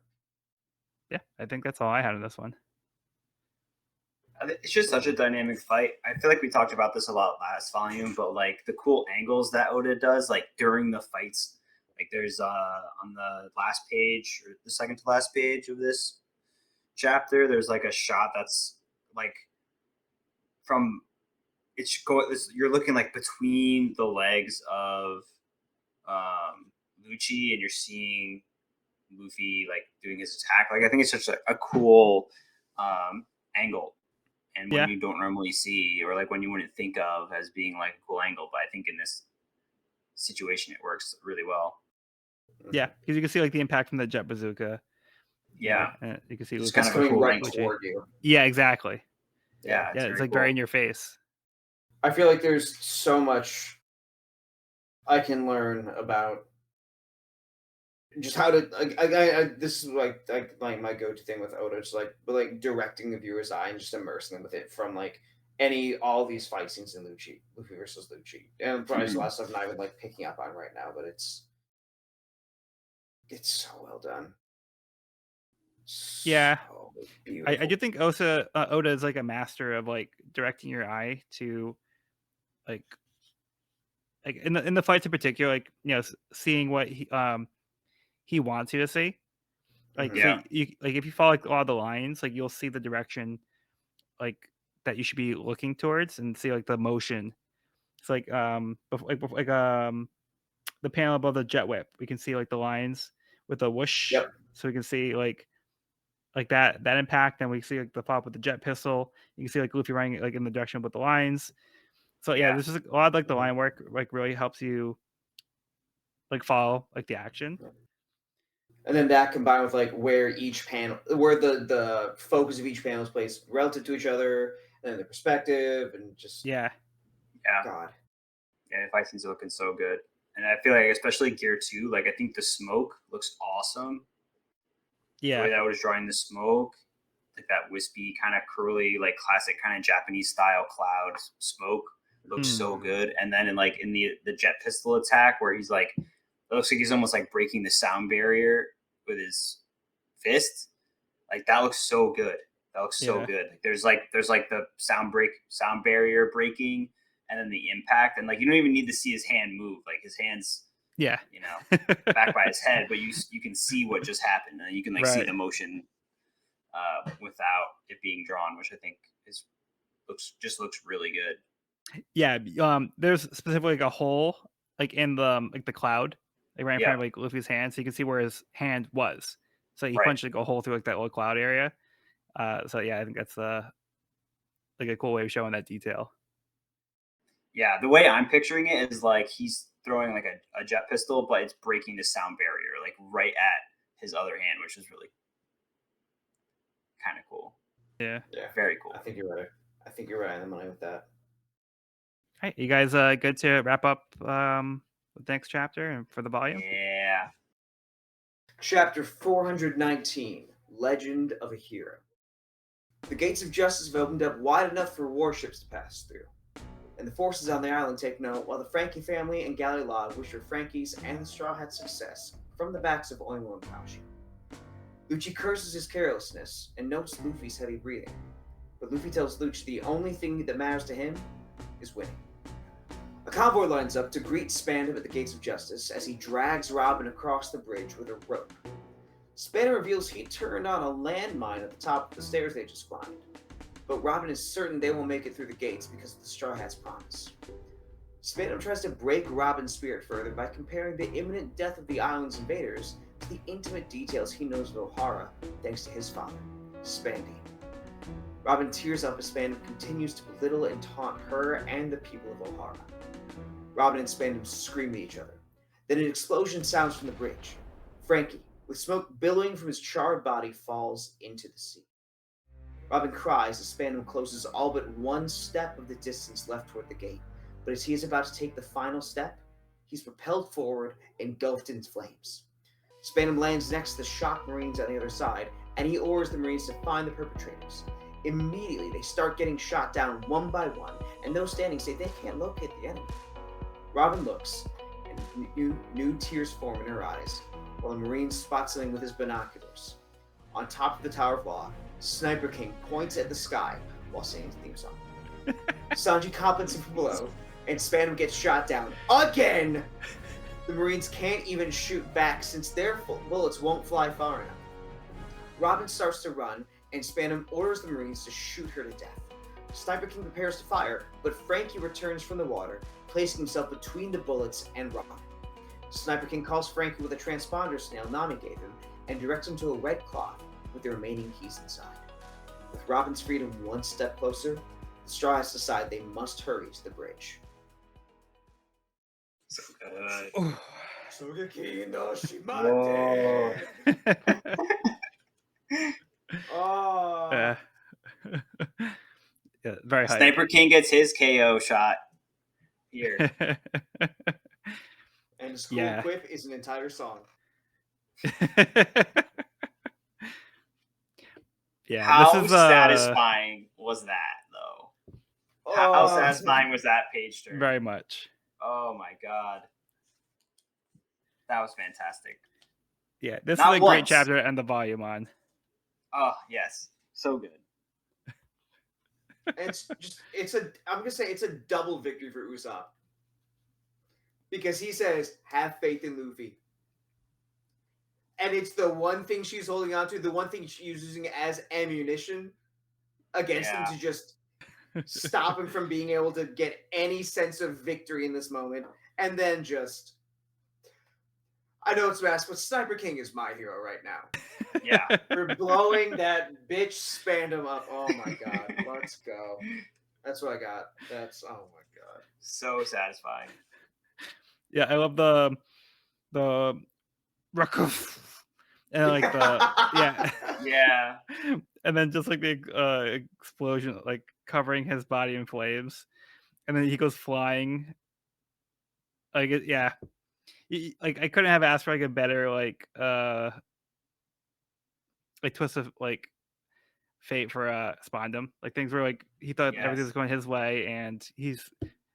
Yeah, I think that's all I had in this one. It's just such a dynamic fight. I feel like we talked about this a lot last volume, but like the cool angles that Oda does, like during the fights, like there's on the last page or the second to last page of this chapter, there's like a shot that's like from you're looking like between the legs of Lucci, and you're seeing Luffy like doing his attack. Like I think it's such a cool angle, and one Yeah. you don't normally see, or like one you wouldn't think of as being like a cool angle. But I think in this situation, it works really well. Yeah, because you can see like the impact from the jet bazooka. Yeah, You can see it's Luffy kind of a coming cool right angle. toward you. Yeah, exactly. Yeah, Yeah, it's like cool. very in your face. I feel like there's so much I can learn about just how to this is like my go-to thing with Oda, just like directing the viewer's eye and just immersing them with it from like all these fight scenes in Luffy versus Lucci, and probably a lot of stuff I'm not even like picking up on right now, but it's so well done. Yeah, so I do think Oda is like a master of like directing your eye to like in the fights in particular, like seeing what he wants you to see. Like so you like if you follow like all the lines, like you'll see the direction like that you should be looking towards and see like the motion. It's like the panel above the jet whip. We can see like the lines with the whoosh. Yep. So we can see like that impact, and we see like the pop with the jet pistol. You can see like Luffy running like in the direction with the lines. So yeah, this is a lot of like the line work like really helps you like follow like the action. And then that combined with like where the focus of each panel is placed relative to each other, and then the perspective, and just God. Yeah, the fight scenes are looking so good, and I feel like especially Gear 2, like I think the smoke looks awesome. Yeah, the way that I was drawing the smoke, like that wispy kind of curly, like classic kind of Japanese style cloud smoke looks so good. And then in the jet pistol attack where he's like, it looks like he's almost like breaking the sound barrier with his fist. Like that looks so good. That looks so good. Like, there's like the sound barrier breaking, and then the impact, and like you don't even need to see his hand move. Like his hands, back by his head, but you can see what just happened, and you can like see the motion without it being drawn, which I think looks really good. Yeah, there's specifically like a hole like in the cloud, like right in front of like Luffy's hand, so you can see where his hand was. So you punched like a hole through like that little cloud area. So yeah, I think that's like a cool way of showing that detail. Yeah, the way I'm picturing it is like he's throwing like a jet pistol, but it's breaking the sound barrier like right at his other hand, which is really kind of cool. Yeah, very cool. I think you're right. On the money with that. All right, you guys good to wrap up the next chapter and for the volume? Yeah. Chapter 419, Legend of a Hero. The gates of justice have opened up wide enough for warships to pass through, and the forces on the island take note while the Frankie family and Galley Log wish for Frankie's and the Straw Hat success from the backs of Oimo and Kashi. Lucci curses his carelessness and notes Luffy's heavy breathing, but Luffy tells Lucci the only thing that matters to him is winning. A convoy lines up to greet Spanner at the gates of justice as he drags Robin across the bridge with a rope. Spanner reveals he turned on a landmine at the top of the stairs they just climbed, but Robin is certain they won't make it through the gates because of the Straw Hat's promise. Spandam tries to break Robin's spirit further by comparing the imminent death of the island's invaders to the intimate details he knows of O'Hara thanks to his father, Spandy. Robin tears up as Spandam continues to belittle and taunt her and the people of O'Hara. Robin and Spandam scream at each other. Then an explosion sounds from the bridge. Frankie, with smoke billowing from his charred body, falls into the sea. Robin cries as Spandam closes all but one step of the distance left toward the gate, but as he is about to take the final step, he's propelled forward, engulfed in flames. Spandam lands next to the shocked Marines on the other side, and he orders the Marines to find the perpetrators. Immediately, they start getting shot down one by one, and those standing say they can't locate the enemy. Robin looks, and new tears form in her eyes, while the Marine spots something with his binoculars. On top of the Tower of Law, Sniper King points at the sky while singing his theme song. Sanji compliments him from below, and Spandam gets shot down again! The Marines can't even shoot back since their bullets won't fly far enough. Robin starts to run, and Spandam orders the Marines to shoot her to death. Sniper King prepares to fire, but Frankie returns from the water, placing himself between the bullets and Robin. Sniper King calls Frankie with a transponder snail Nami gave him, and directs him to a red cloth with the remaining keys inside. With Robin's freedom one step closer, the Straw Hats decide they must hurry to the bridge. So good. Whoa. Oh. Yeah, very high. Sniper King gets his KO shot here. And his cool quip is an entire song. Yeah, How this is satisfying was that, though? How Oh, satisfying was that page turn? very much. Oh my god, that was fantastic. Yeah, this Not is a great once. chapter to end the volume on. Oh yes, so good. I'm gonna say it's a double victory for Usopp. Because he says, have faith in Luffy. And it's the one thing she's holding on to, the one thing she's using as ammunition against him to just stop him from being able to get any sense of victory in this moment. And then just, I know it's fast, but Sniper King is my hero right now. Yeah. We're blowing that bitch Spandam up. Oh my god, let's go. That's what I got. That's, oh my god. So satisfying. Yeah, I love the and like the Yeah. And then just like the explosion like covering his body in flames, and then he goes flying. Like like I couldn't have asked for like a better like twist of like fate for Spandam. Like things were like he thought everything was going his way, and he's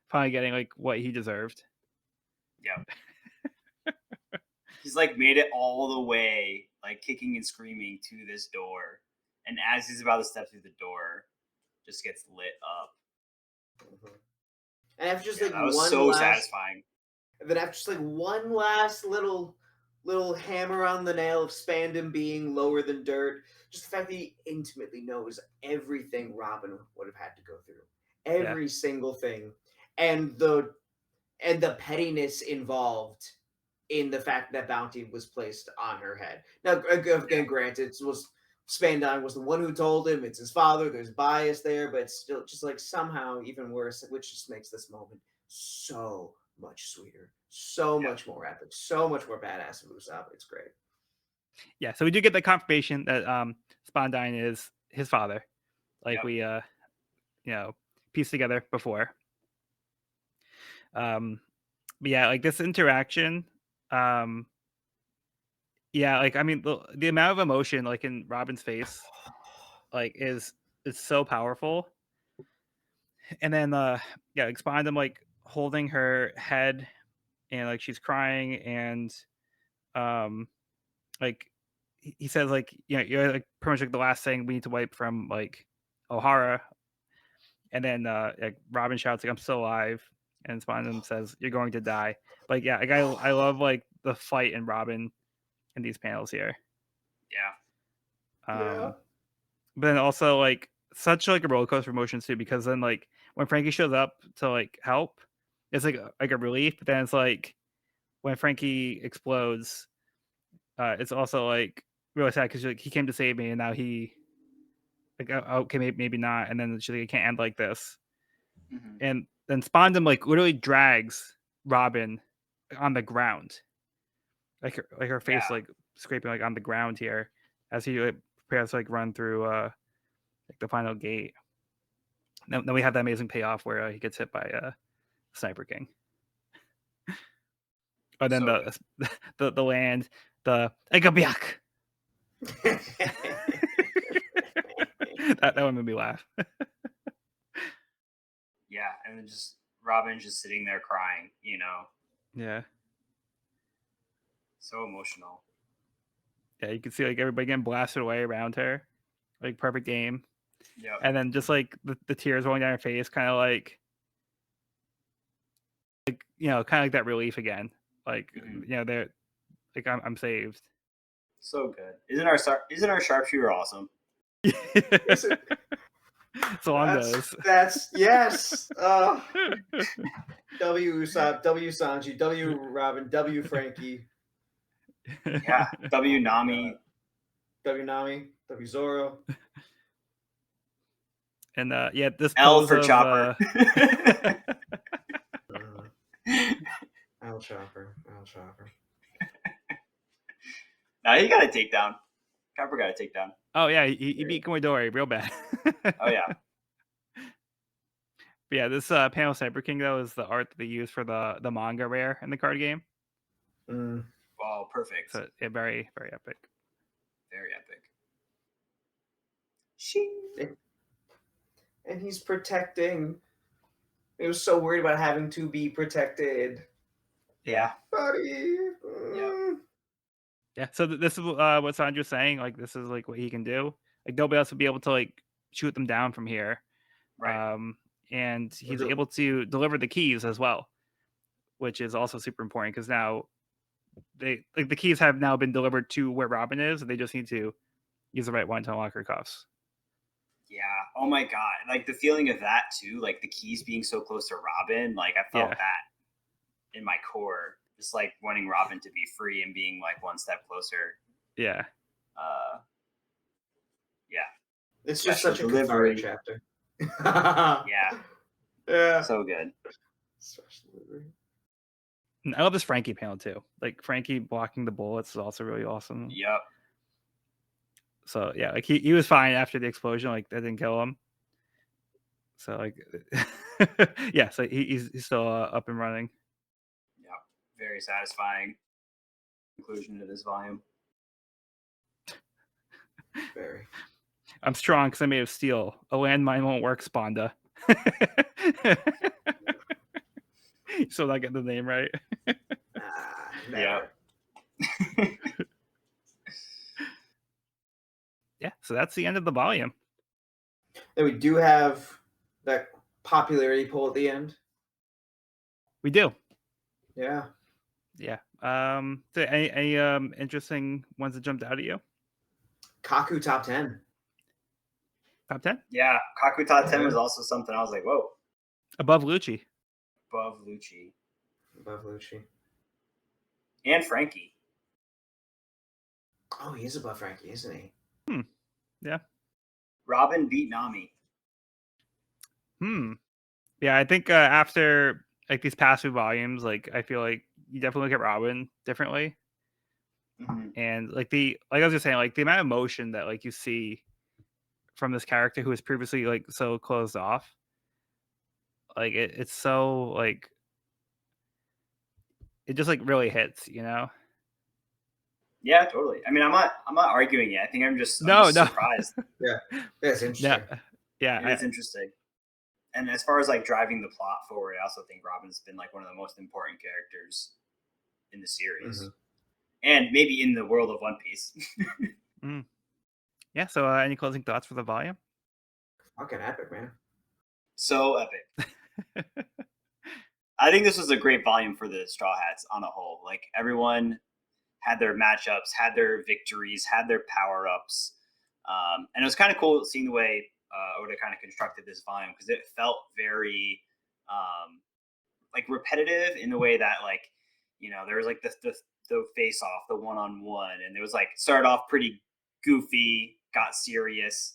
finally getting like what he deserved. Yep. He's like made it all the way, like kicking and screaming to this door, and as he's about to step through the door, just gets lit up. Mm-hmm. And after just like that was one so last, satisfying. And then after just like one last little hammer on the nail of Spandam being lower than dirt, just the fact that he intimately knows everything Robin would have had to go through, every single thing, and the pettiness involved in the fact that bounty was placed on her head. Now, again, granted, Spandam was the one who told him. It's his father. There's bias there, but it's still just like somehow even worse, which just makes this moment so much sweeter, so much more epic, so much more badass of Usopp. It's great. Yeah, so we do get the confirmation that Spandam is his father, like we pieced together before. But yeah, like this interaction, yeah, like I mean the amount of emotion like in Robin's face, like is so powerful. And then like Spandam like holding her head, and like she's crying, and like he says like you're like pretty much like the last thing we need to wipe from like O'Hara. And then like Robin shouts like I'm still alive, and Spandam says you're going to die. Like yeah, like I love like the fight in Robin in these panels here. Yeah. But then also like such like a roller coaster of emotions too, because then like when Frankie shows up to like help, it's like a relief, but then it's like when Frankie explodes, it's also like really sad because like he came to save me, and now he like okay maybe not, and then she's like, it can't end like this, Mhm. and then Spondum like literally drags Robin on the ground, like her face Yeah. like scraping like on the ground here as he like, prepares to like run through like the final gate. Then we have that amazing payoff where he gets hit by Sniper King. And then So the land, the Egabiak. that one made me laugh. yeah, and then just Robin just sitting there crying, Yeah. so emotional. Yeah, you can see like everybody getting blasted away around her. Like perfect game. Yep. And then just like the tears rolling down her face, kind of like kind of like that relief again. Like Mhm. they're like I'm saved. So good. Isn't our sharpshooter awesome? Is it? So long goes. That's yes. W Usopp, W Sanji, W Robin, W Frankie, Yeah. W Oh my Nami. God. W Nami, W Zoro. And yeah, this L pose for of Chopper. Al Chopper, Al Chopper. Now he got a takedown. Chopper got a takedown. oh yeah, he beat Komodori real bad. Oh yeah. But yeah, this panel Cyber King though is the art that they use for the manga rare in the card game. Mm. Oh, perfect. So yeah, very very epic. Very epic. And he's protecting. He was so worried about having to be protected. Yeah. Buddy. Yeah, so this is what Sandra's saying. Like this is like what he can do. Like nobody else would be able to like shoot them down from here. Right. And he's able to deliver the keys as well, which is also super important because now the keys have now been delivered to where Robin is, and they just need to use the right one to unlock her cuffs. Yeah. Oh my god. Like the feeling of that too, like the keys being so close to Robin, like I felt that in my core. Just like wanting Robin to be free and being like one step closer. Yeah. Yeah. It's just Special such a delivery. cathartic chapter. Yeah. Yeah. So good. Special delivery. And I love this Frankie panel too. Like Frankie blocking the bullets is also really awesome. Yep. So yeah, like he was fine after the explosion. Like that didn't kill him. So like, yeah. So he's still up and running. Yep. Very satisfying conclusion to this volume. Very. I'm strong because I'm made of steel. A landmine won't work, Sponda. So I get the name right. Never. Yeah, so that's the end of the volume. And we do have that popularity poll at the end. We do. Yeah. Yeah. So any interesting ones that jumped out at you? Kaku top 10. Top 10? Yeah. Kaku top 10 was also something I was like, whoa. Above Lucci. Above Lucci. Above Lucci. And Frankie. Oh, he is above Frankie, isn't he? Yeah. Robin beat Nami. Yeah, I think after like these past few volumes, like I feel like you definitely look at Robin differently. Mm-hmm. And like I was just saying, like the amount of emotion that like you see from this character who was previously like so closed off, like it's so like it just like really hits, you know? Yeah, totally. I mean, I'm not arguing it. I think I'm just No. surprised. Yeah, that's interesting. Yeah, It's interesting. And as far as like driving the plot forward, I also think Robin's been like one of the most important characters in the series, and maybe in the world of One Piece. Yeah. So, any closing thoughts for the volume? Fucking epic, man. So epic. I think this was a great volume for the Straw Hats on a whole. Like everyone had their matchups, had their victories, had their power ups, and it was kind of cool seeing the way Oda kind of constructed this volume because it felt very like repetitive in the way that like, there was like the face off, the one-on-one, and it was like started off pretty goofy, got serious.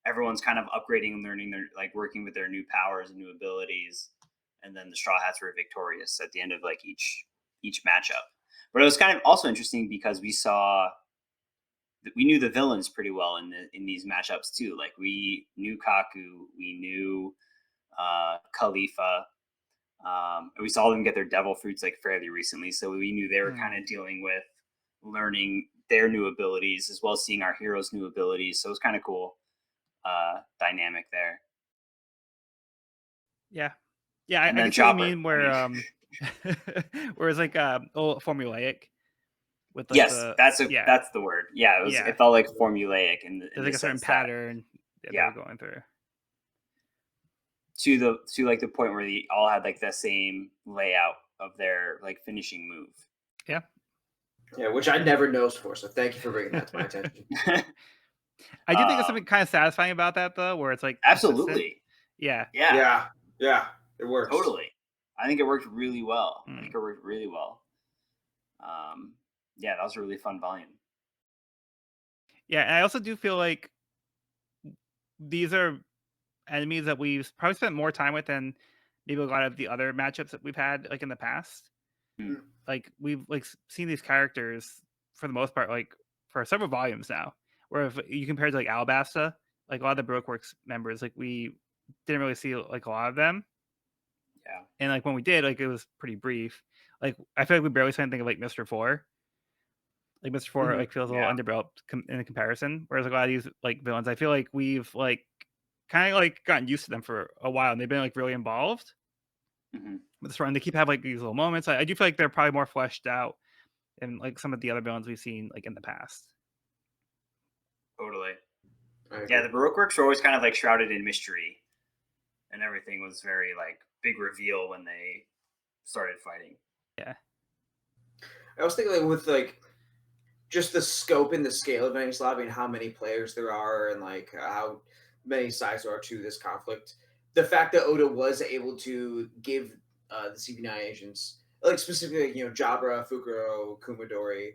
Everyone's kind of upgrading and learning their like working with their new powers and new abilities, and then the Straw Hats were victorious at the end of like each matchup. But it was kind of also interesting because we knew the villains pretty well in these matchups too. Like we knew Kaku, we knew Kalifa, and we saw them get their devil fruits like fairly recently, so we knew they were kind of dealing with learning their new abilities as well as seeing our heroes' new abilities. So it was kind of cool dynamic there. Yeah, I And can then see what you Chopper. mean where where it's like formulaic with like Yes, that's yeah, the word. Yeah, it was. yeah. It felt like formulaic in There's like a certain sense that pattern that yeah, they're going through. to like the point where they all had like the same layout of their like finishing move. Yeah. Yeah, which I never noticed before. So thank you for bringing that to my attention. I do think there's something kind of satisfying about that though, where it's like consistent. Absolutely. Yeah. Yeah. Yeah. It works. Totally. I think it worked really well. Mm. I think it worked really well. Yeah, that was a really fun volume. Yeah, and I also do feel like these are enemies that we've probably spent more time with than maybe a lot of the other matchups that we've had like in the past. Mm. Like we've like seen these characters for the most part like for several volumes now. Where if you compare to like Alabasta, like a lot of the Broke Works members, like we didn't really see like a lot of them. Yeah. And like when we did, like it was pretty brief. Like I feel like we barely saw anything of like Mr. Four. Like Mr. Four like feels a little underdeveloped in a comparison. Whereas like a lot of these like villains, I feel like we've like kind of like gotten used to them for a while and they've been like really involved with this run. They keep having like these little moments. I do feel like they're probably more fleshed out than like some of the other villains we've seen like in the past. Totally. Yeah, the Baroque works were always kind of like shrouded in mystery, and everything was very like big reveal when they started fighting. Yeah. I was thinking like with like just the scope and the scale of Enies Lobby and how many players there are and like how many sides there are to this conflict. The fact that Oda was able to give the CP9 agents, like specifically, Jabra, Fukuro, Kumadori,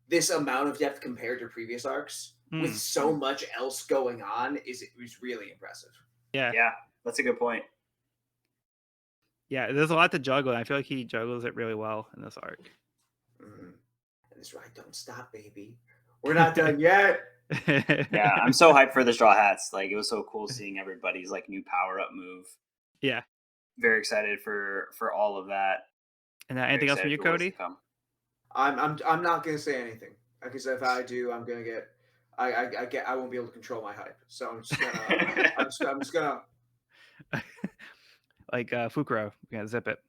this amount of depth compared to previous arcs with so much else going on was really impressive. Yeah. Yeah, that's a good point. Yeah, there's a lot to juggle, and I feel like he juggles it really well in this arc. And this ride don't stop, baby. We're not done yet. Yeah, I'm so hyped for the Straw Hats. Like it was so cool seeing everybody's like new power up move. Yeah. Very excited for all of that. And anything else from you, Cody? I'm not gonna say anything because if I do, I'm gonna get I won't be able to control my hype. So I'm just gonna I'm just gonna like Fukuro, we're gonna zip it.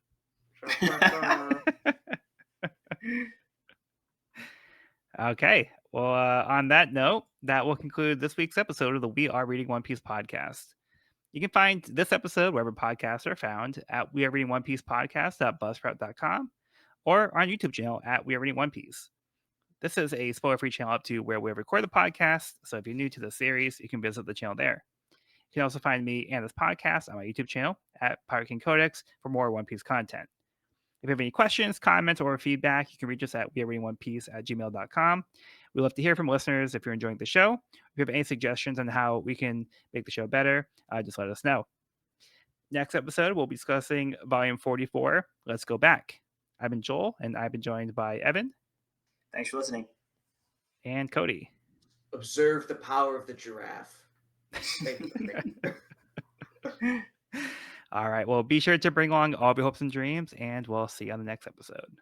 Okay. Well, on that note, that will conclude this week's episode of the We Are Reading One Piece podcast. You can find this episode wherever podcasts are found at We Are Reading One Piece podcast.buzzsprout.com or on YouTube channel at We Are Reading One Piece. This is a spoiler-free channel up to where we record the podcast, so if you're new to the series, you can visit the channel there. You can also find me and this podcast on my YouTube channel at Pirate King Codex for more One Piece content. If you have any questions, comments, or feedback, you can reach us at wearereadingonepiece@gmail.com. We love to hear from listeners if you're enjoying the show. If you have any suggestions on how we can make the show better, just let us know. Next episode, we'll be discussing Volume 44, Let's Go Back. I've been Joel, and I've been joined by Evan. Thanks for listening. And Cody. Observe the power of the giraffe. Thank you. All right. Well, be sure to bring along all of your hopes and dreams, and we'll see you on the next episode.